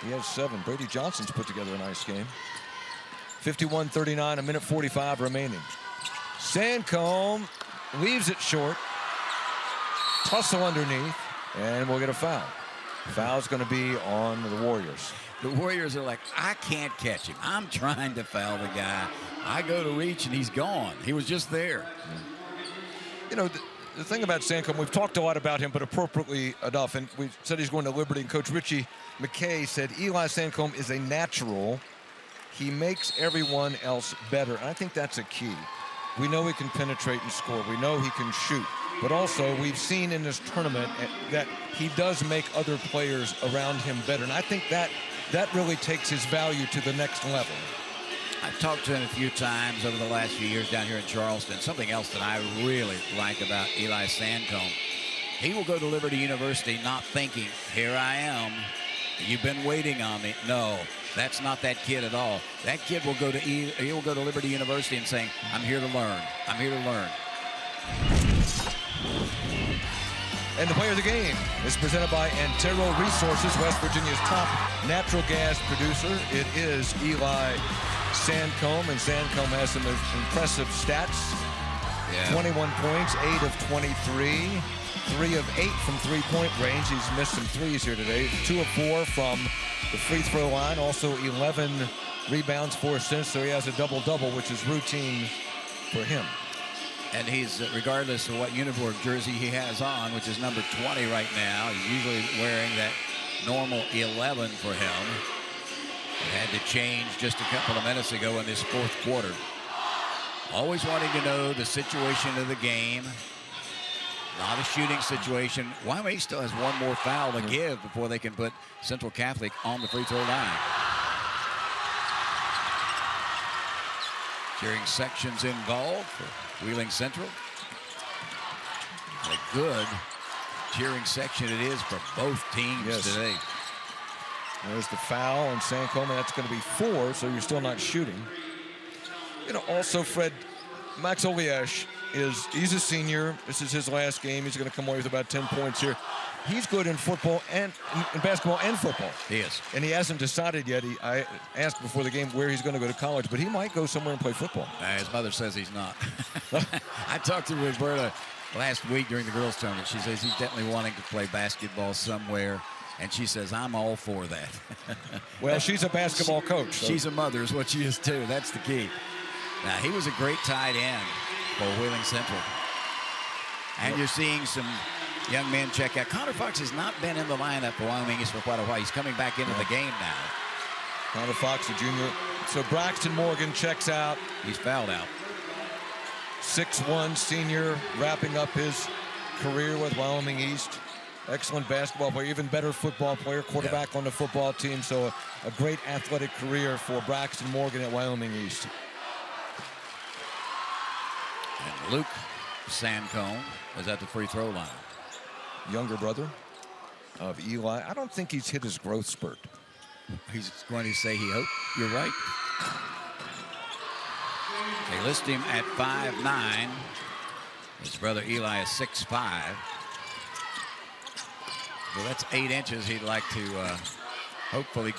He has 7. Brady Johnston's put together a nice game. 51-39, a minute 45 remaining. Sancomb leaves it short. Tussle underneath, and we'll get a foul. Foul's going to be on the Warriors. The Warriors are like, I can't catch him. I'm trying to foul the guy. I go to reach, and he's gone. He was just there. You know, the thing about Sancomb, we've talked a lot about him, but appropriately enough, and we said he's going to Liberty, and Coach Richie McKay said Eli Sancomb is a natural. He makes everyone else better, and I think that's a key. We know he can penetrate and score. We know he can shoot. But also, we've seen in this tournament that he does make other players around him better. And I think that really takes his value to the next level. I've talked to him a few times over the last few years down here in Charleston. Something else that I really like about Eli Sancomb, he will go to Liberty University not thinking, here I am, you've been waiting on me. No, that's not that kid at all. That kid will go to Liberty University and saying, I'm here to learn. I'm here to learn. And the player of the game is presented by Antero Resources, West Virginia's top natural gas producer. It is Eli Sancomb, and Sancomb has some impressive stats. Yeah. 21 points, 8 of 23, 3 of 8 from three-point range. He's missed some threes here today. 2 of 4 from the free throw line. Also 11 rebounds, 4 assists, so he has a double-double, which is routine for him. And he's, regardless of what uniform jersey he has on, which is number 20 right now, he's usually wearing that normal 11 for him. He had to change just a couple of minutes ago in this fourth quarter. Always wanting to know the situation of the game. Not a shooting situation. Wyoming still has one more foul to give before they can put Central Catholic on the free throw line. Cheering sections involved for Wheeling Central. A good cheering section it is for both teams today. There's the foul on Sancomb, and that's going to be 4, so you're still not shooting. You know, also, Fred, Max Oliash he's a senior. This is his last game. He's going to come away with about 10 points here. He's good in football and in basketball and football. He is. And he hasn't decided yet. I asked before the game where he's going to go to college, but he might go somewhere and play football. His mother says he's not. I talked to Roberta last week during the girls' tournament. She says he's definitely wanting to play basketball somewhere, and she says, I'm all for that. Well, she's a basketball coach. So. She's a mother is what she is, too. That's the key. Now, he was a great tight end for Wheeling Central. And you're seeing some young men check out. Connor Fox has not been in the lineup for Wyoming East for quite a while. He's coming back into the game now. Connor Fox, a junior. So Braxton Morgan checks out. He's fouled out. 6'1" senior, wrapping up his career with Wyoming East. Excellent basketball player, even better football player, quarterback on the football team. So a great athletic career for Braxton Morgan at Wyoming East. And Luke Sancomb is at the free throw line. Younger brother of Eli. I don't think he's hit his growth spurt. He's going to say he hoped. You're right. They list him at 5'9". His brother Eli is 6'5". Well, that's 8 inches he'd like to hopefully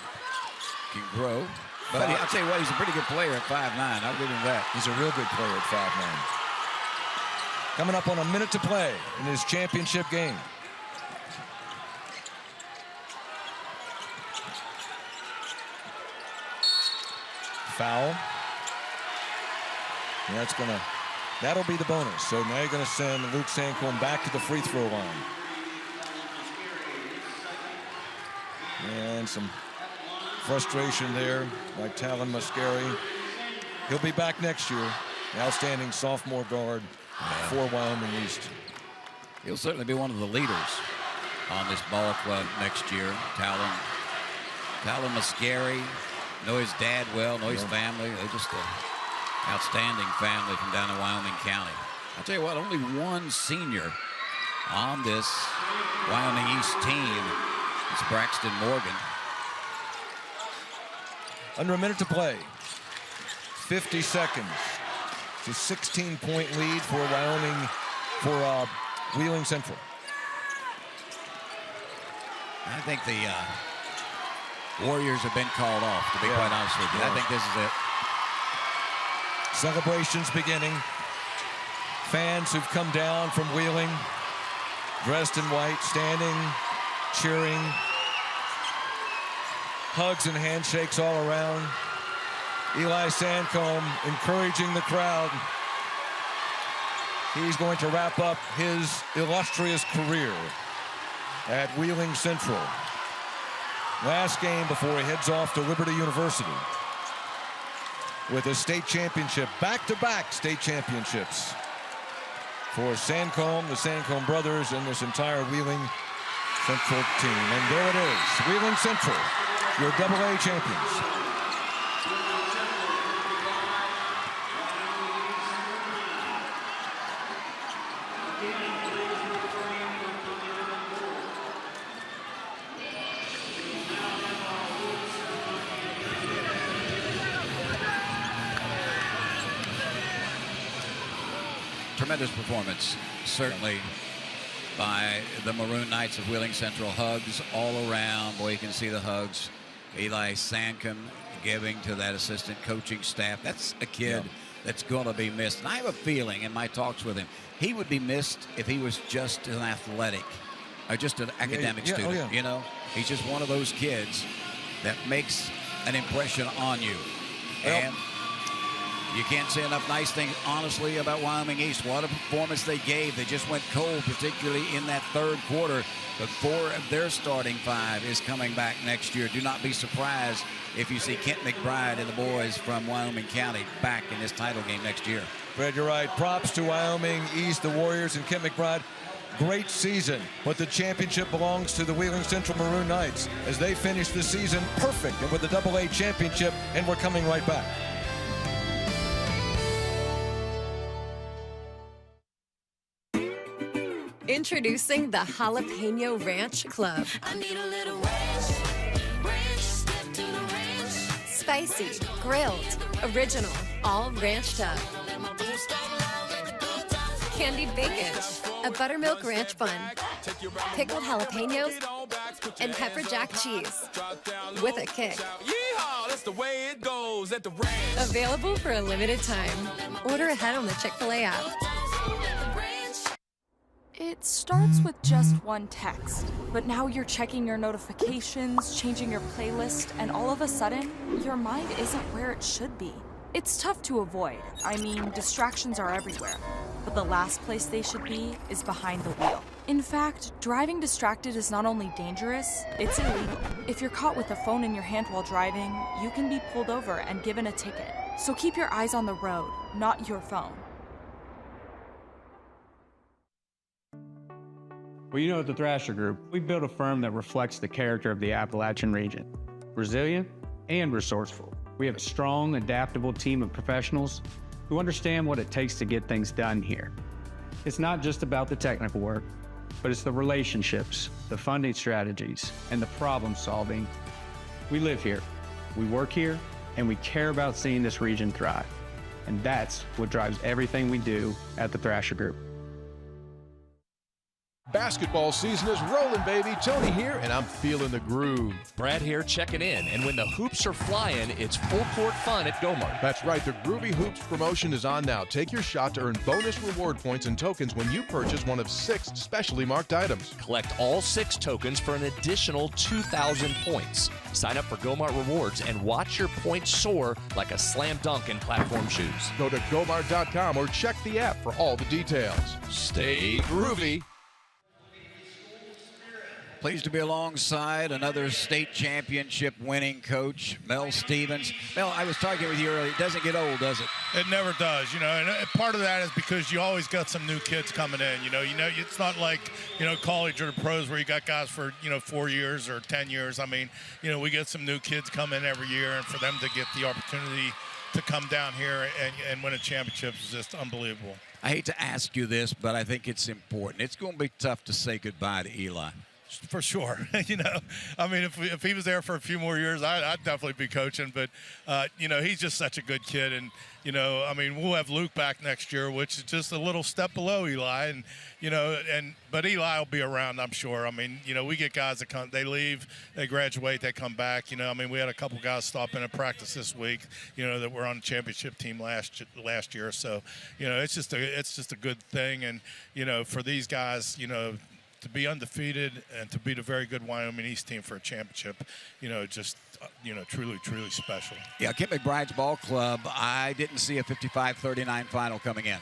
can grow. But I'll tell you what, he's a pretty good player at 5'9". I'll give him that. He's a real good player at 5'9". Coming up on a minute to play in his championship game. Foul. And that'll be the bonus. So now you're gonna send Luke Sancomb back to the free throw line. And some frustration there by Talan Muscari. He'll be back next year. Outstanding sophomore guard for Wyoming East. He'll certainly be one of the leaders on this ball club next year. Talan Muscari, know his dad well, know his family. They're just an outstanding family from down in Wyoming County. I'll tell you what, only one senior on this Wyoming East team. It's Braxton Morgan. Under a minute to play. 50 seconds. It's a 16-point lead for Wheeling Central. I think the Warriors have been called off, to be quite honest with you. I think this is it. Celebrations beginning. Fans who've come down from Wheeling, dressed in white, standing, cheering. Hugs and handshakes all around. Eli Sancomb encouraging the crowd. He's going to wrap up his illustrious career at Wheeling Central. Last game before he heads off to Liberty University with a state championship, back-to-back state championships for Sancomb, the Sancomb brothers, and this entire Wheeling Central team. And there it is, Wheeling Central, your AA champions. Tremendous performance, certainly, by the Maroon Knights of Wheeling Central. Hugs all around. Boy, you can see the hugs. Eli Sancomb giving to that assistant coaching staff. That's a kid that's going to be missed. And I have a feeling in my talks with him, he would be missed if he was just an athletic or just an academic student. You know, he's just one of those kids that makes an impression on you. And you can't say enough nice things, honestly, about Wyoming East. What a performance they gave. They just went cold, particularly in that third quarter. But 4 of their starting 5 is coming back next year. Do not be surprised if you see Kent McBride and the boys from Wyoming County back in this title game next year. Fred, you're right. Props to Wyoming East, the Warriors, and Kent McBride. Great season, but the championship belongs to the Wheeling Central Maroon Knights as they finish the season perfect and with the AA championship, and we're coming right back. Introducing the Jalapeno Ranch Club. I need a little ranch, step to the ranch. Spicy, grilled, original, all ranched up. Candied bacon, a buttermilk ranch bun, pickled jalapenos, and pepper jack cheese with a kick. That's the way it goes at the ranch. Available for a limited time. Order ahead on the Chick-fil-A app. It starts with just one text, but now you're checking your notifications, changing your playlist, and all of a sudden, your mind isn't where it should be. It's tough to avoid. I mean, distractions are everywhere, but the last place they should be is behind the wheel. In fact, driving distracted is not only dangerous, it's illegal. If you're caught with a phone in your hand while driving, you can be pulled over and given a ticket. So keep your eyes on the road, not your phone. Well, you know, at the Thrasher Group, we built a firm that reflects the character of the Appalachian region. Resilient and resourceful. We have a strong, adaptable team of professionals who understand what it takes to get things done here. It's not just about the technical work, but it's the relationships, the funding strategies, and the problem solving. We live here, we work here, and we care about seeing this region thrive. And that's what drives everything we do at the Thrasher Group. Basketball season is rolling, baby. Tony here, and I'm feeling the groove. Brad here checking in, and when the hoops are flying, it's full court fun at Gomart. That's right, the Groovy Hoops promotion is on now. Take your shot to earn bonus reward points and tokens when you purchase one of 6 specially marked items. Collect all 6 tokens for an additional 2,000 points. Sign up for Gomart Rewards and watch your points soar like a slam dunk in platform shoes. Go to Gomart.com or check the app for all the details. Stay groovy. Pleased to be alongside another state championship winning coach, Mel Stevens. Mel, I was talking with you earlier. It doesn't get old, does it? It never does, you know, and part of that is because you always got some new kids coming in, you know, it's not like, you know, college or the pros where you got guys for, 4 years or 10 years. I mean, we get some new kids come in every year, and for them to get the opportunity to come down here and win a championship is just unbelievable. I hate to ask you this, but I think it's important. It's going to be tough to say goodbye to Eli. For sure. I mean, if he was there for a few more years, I'd definitely be coaching. But, he's just such a good kid. And, I mean, we'll have Luke back next year, which is just a little step below Eli. And, but Eli will be around, I'm sure. I mean, we get guys that come, they leave, they graduate, they come back. I mean, we had a couple guys stop in and practice this week, that were on the championship team last year. So, it's just a good thing. And, for these guys, to be undefeated and to beat a very good Wyoming East team for a championship, truly, truly special. Yeah, Kent McBride's ball club, I didn't see a 55-39 final coming in.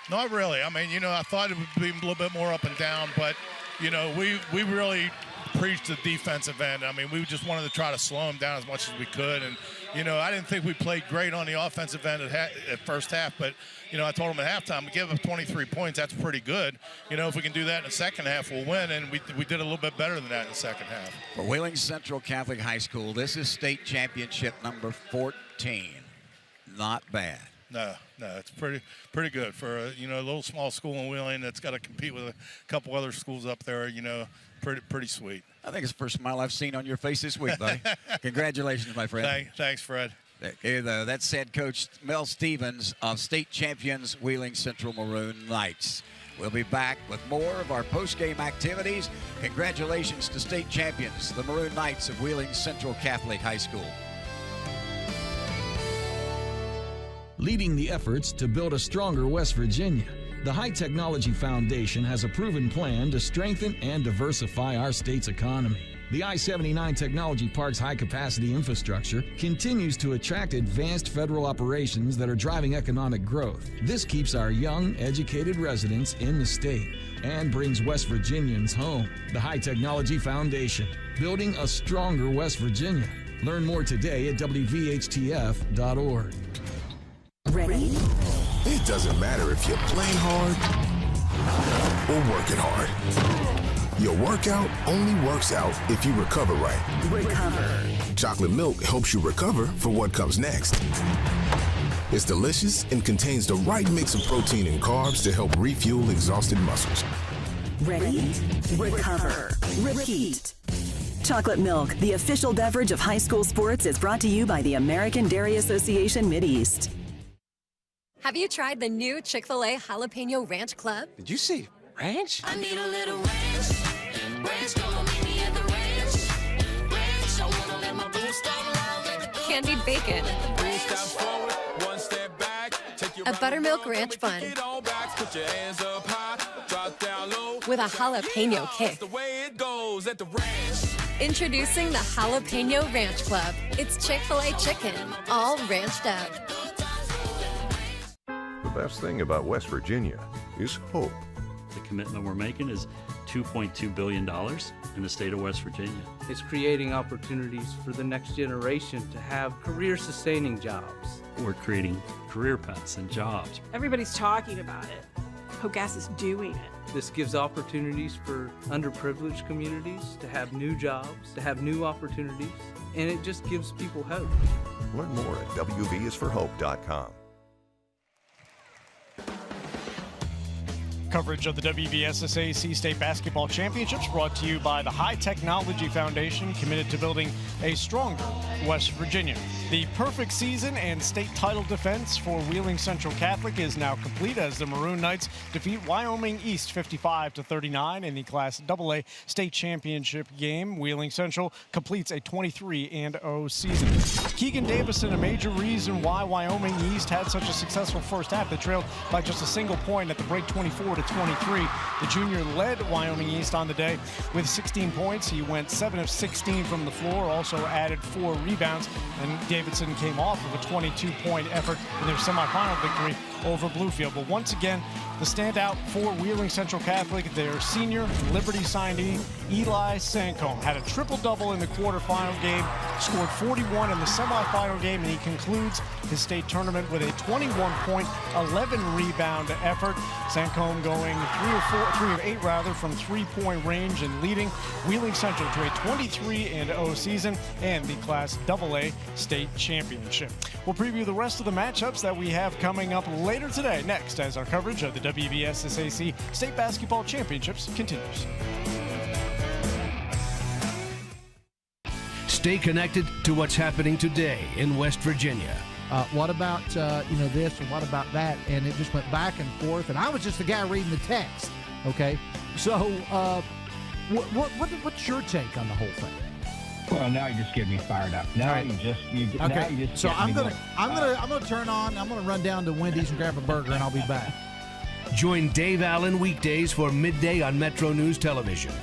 Not really. I mean, I thought it would be a little bit more up and down, but, we really preached the defensive end. I mean, we just wanted to try to slow them down as much as we could. And, I didn't think we played great on the offensive end at first half, but, I told them at halftime, give up 23 points, that's pretty good. If we can do that in the second half, we'll win, and we did a little bit better than that in the second half. For Wheeling Central Catholic High School, this is state championship number 14. Not bad. No, it's pretty good for a little small school in Wheeling that's got to compete with a couple other schools up there. Pretty sweet. I think it's the first smile I've seen on your face this week, buddy. Congratulations, my friend. Thanks, Fred. Okay, though, that's head coach Mel Stevens of state champions Wheeling Central Maroon Knights. We'll be back with more of our post-game activities. Congratulations to state champions, the Maroon Knights of Wheeling Central Catholic High School. Leading the efforts to build a stronger West Virginia, the High Technology Foundation has a proven plan to strengthen and diversify our state's economy. The I-79 Technology Park's high-capacity infrastructure continues to attract advanced federal operations that are driving economic growth. This keeps our young, educated residents in the state and brings West Virginians home. The High Technology Foundation, building a stronger West Virginia. Learn more today at WVHTF.org. Ready? It doesn't matter if you're playing hard or working hard. Your workout only works out if you recover right. Recover. Chocolate milk helps you recover for what comes next. It's delicious and contains the right mix of protein and carbs to help refuel exhausted muscles. Ready? Recover. Repeat. Chocolate milk, the official beverage of high school sports, is brought to you by the American Dairy Association Mideast. Have you tried the new Chick-fil-A Jalapeno Ranch Club? Did you say ranch? I need a little ranch. Ranch, gonna meet me at the ranch. Ranch, I wanna let my boots start. Candied bacon. 3 steps forward, 1 step back. A buttermilk ranch bun. Put your hands up high, drop down low. With a jalapeno kick. The way it goes at the ranch. Introducing the Jalapeno Ranch Club. It's Chick-fil-A chicken, all ranched up. The best thing about West Virginia is hope. The commitment we're making is $2.2 billion in the state of West Virginia. It's creating opportunities for the next generation to have career-sustaining jobs. We're creating career paths and jobs. Everybody's talking about it. Hope Gas is doing it. This gives opportunities for underprivileged communities to have new jobs, to have new opportunities, and it just gives people hope. Learn more at WVSForHope.com. Coverage of the WVSSAC State Basketball Championships brought to you by the High Technology Foundation, committed to building a stronger West Virginia. The perfect season and state title defense for Wheeling Central Catholic is now complete as the Maroon Knights defeat Wyoming East 55-39 in the Class AA State Championship game. Wheeling Central completes a 23-0 season. Keegan Davidson, a major reason why Wyoming East had such a successful first half. They trailed by just a single point at the break, 24-23. The junior led Wyoming East on the day with 16 points. He went 7 of 16 from the floor, also added 4 rebounds, and Davidson came off of a 22-point effort in their semifinal victory over Bluefield. But once again, the standout for Wheeling Central Catholic, their senior Liberty signee, Eli Sancomb, had a triple-double in the quarterfinal game, scored 41 in the semifinal game, and he concludes his state tournament with a 21-point, 11-rebound effort. Sancomb going 3 of 8 from three-point range and leading Wheeling Central to a 23-0 season and the Class AA State Championship. We'll preview the rest of the matchups that we have coming up later today, next, as our coverage of the WVSSAC State Basketball Championships continues. Stay connected to what's happening today in West Virginia. What about this and what about that? And it just went back and forth. And I was just the guy reading the text. Okay, so what's your take on the whole thing? Well, now you just get me fired up. Now right. you just so I'm gonna turn on. I'm gonna run down to Wendy's and grab a burger, and I'll be back. Join Dave Allen weekdays for midday on Metro News Television.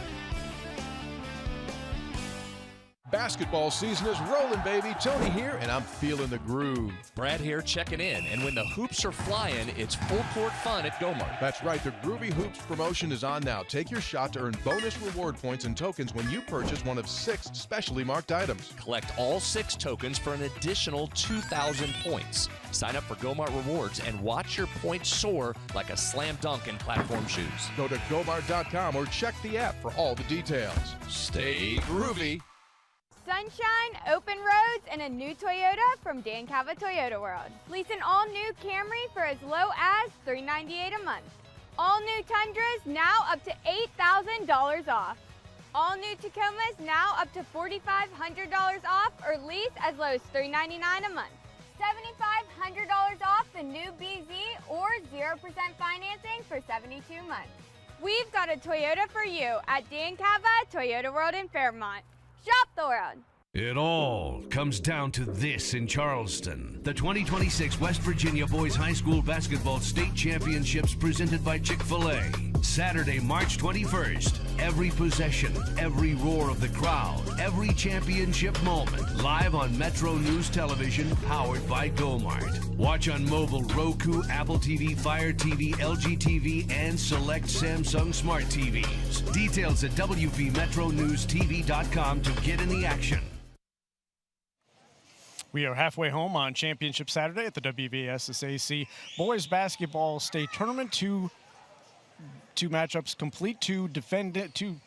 Basketball season is rolling, baby. Tony here, and I'm feeling the groove. Brad here checking in, and when the hoops are flying, it's full court fun at Gomart. That's right, the Groovy Hoops promotion is on now. Take your shot to earn bonus reward points and tokens when you purchase one of 6 specially marked items. Collect all 6 tokens for an additional 2,000 points. Sign up for Gomart Rewards and watch your points soar like a slam dunk in platform shoes. Go to Gomart.com or check the app for all the details. Stay groovy. Sunshine, open roads, and a new Toyota from Dan Cava Toyota World. Lease an all-new Camry for as low as $398 a month. All new Tundras now up to $8,000 off. All new Tacomas now up to $4,500 off or lease as low as $399 a month. $7,500 off the new BZ or 0% financing for 72 months. We've got a Toyota for you at Dan Cava Toyota World in Fairmont. Shop the world. It all comes down to this in Charleston. The 2026 West Virginia Boys High School Basketball State Championships presented by Chick-fil-A. Saturday, March 21st. Every possession, every roar of the crowd, every championship moment. Live on Metro News Television, powered by Gomart. Watch on mobile, Roku, Apple TV, Fire TV, LG TV, and select Samsung Smart TVs. Details at WVMetroNewsTV.com to get in the action. We are halfway home on Championship Saturday at the WVSSAC Boys Basketball State Tournament. Two matchups complete, two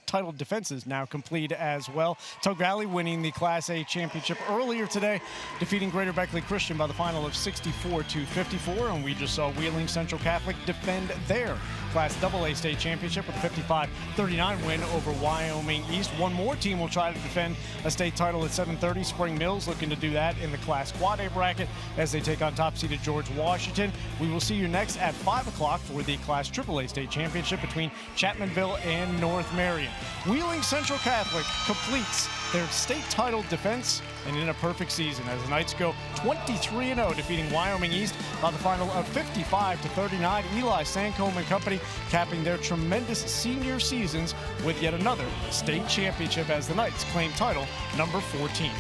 title defenses now complete as well. Tug Valley winning the Class A championship earlier today, defeating Greater Beckley Christian by the final of 64-54. And we just saw Wheeling Central Catholic defend their Class AA state championship with a 55-39 win over Wyoming East. One more team will try to defend a state title at 7:30. Spring Mills looking to do that in the Class Quad A bracket as they take on top-seeded George Washington. We will see you next at 5 o'clock for the Class AAA state championship between Chapmanville and North Marion. Wheeling Central Catholic completes their state title defense and in a perfect season as the Knights go 23-0, defeating Wyoming East by the final of 55-39. Eli Sancomb and company capping their tremendous senior seasons with yet another state championship as the Knights claim title number 14.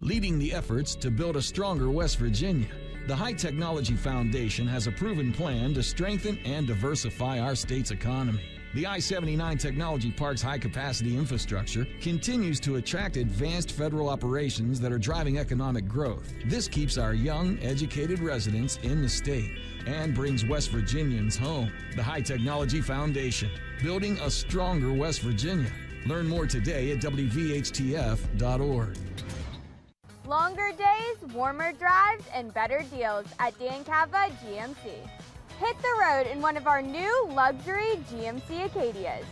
Leading the efforts to build a stronger West Virginia, the High Technology Foundation has a proven plan to strengthen and diversify our state's economy. The I-79 Technology Park's high-capacity infrastructure continues to attract advanced federal operations that are driving economic growth. This keeps our young, educated residents in the state and brings West Virginians home. The High Technology Foundation, building a stronger West Virginia. Learn more today at WVHTF.org. Longer days, warmer drives, and better deals at Dan Cava GMC. Hit the road in one of our new luxury GMC Acadias.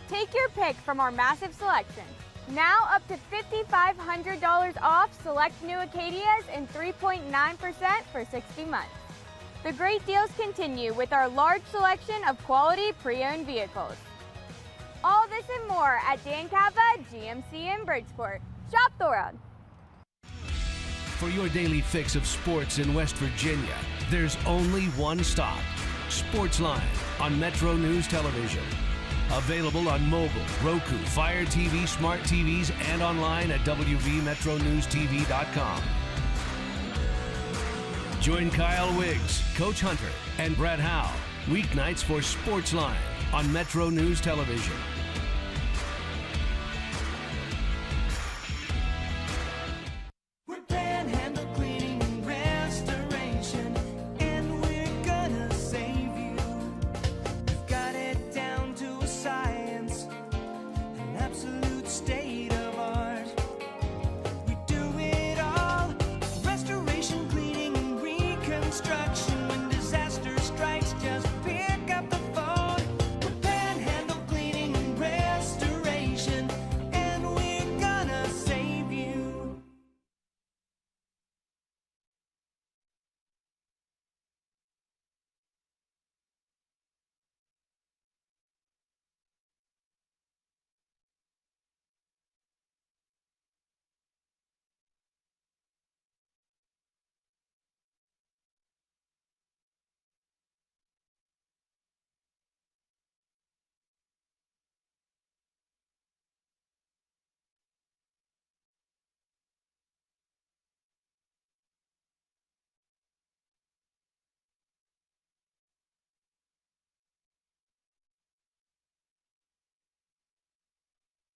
Take your pick from our massive selection. Now up to $5,500 off select new Acadias and 3.9% for 60 months. The great deals continue with our large selection of quality pre-owned vehicles. All this and more at Dan Cava GMC in Bridgeport. Shop the world. For your daily fix of sports in West Virginia, there's only one stop. Sportsline on Metro News Television. Available on mobile, Roku, Fire TV, Smart TVs, and online at WVMetroNewsTV.com. Join Kyle Wiggs, Coach Hunter, and Brett Howe weeknights for Sportsline on Metro News Television.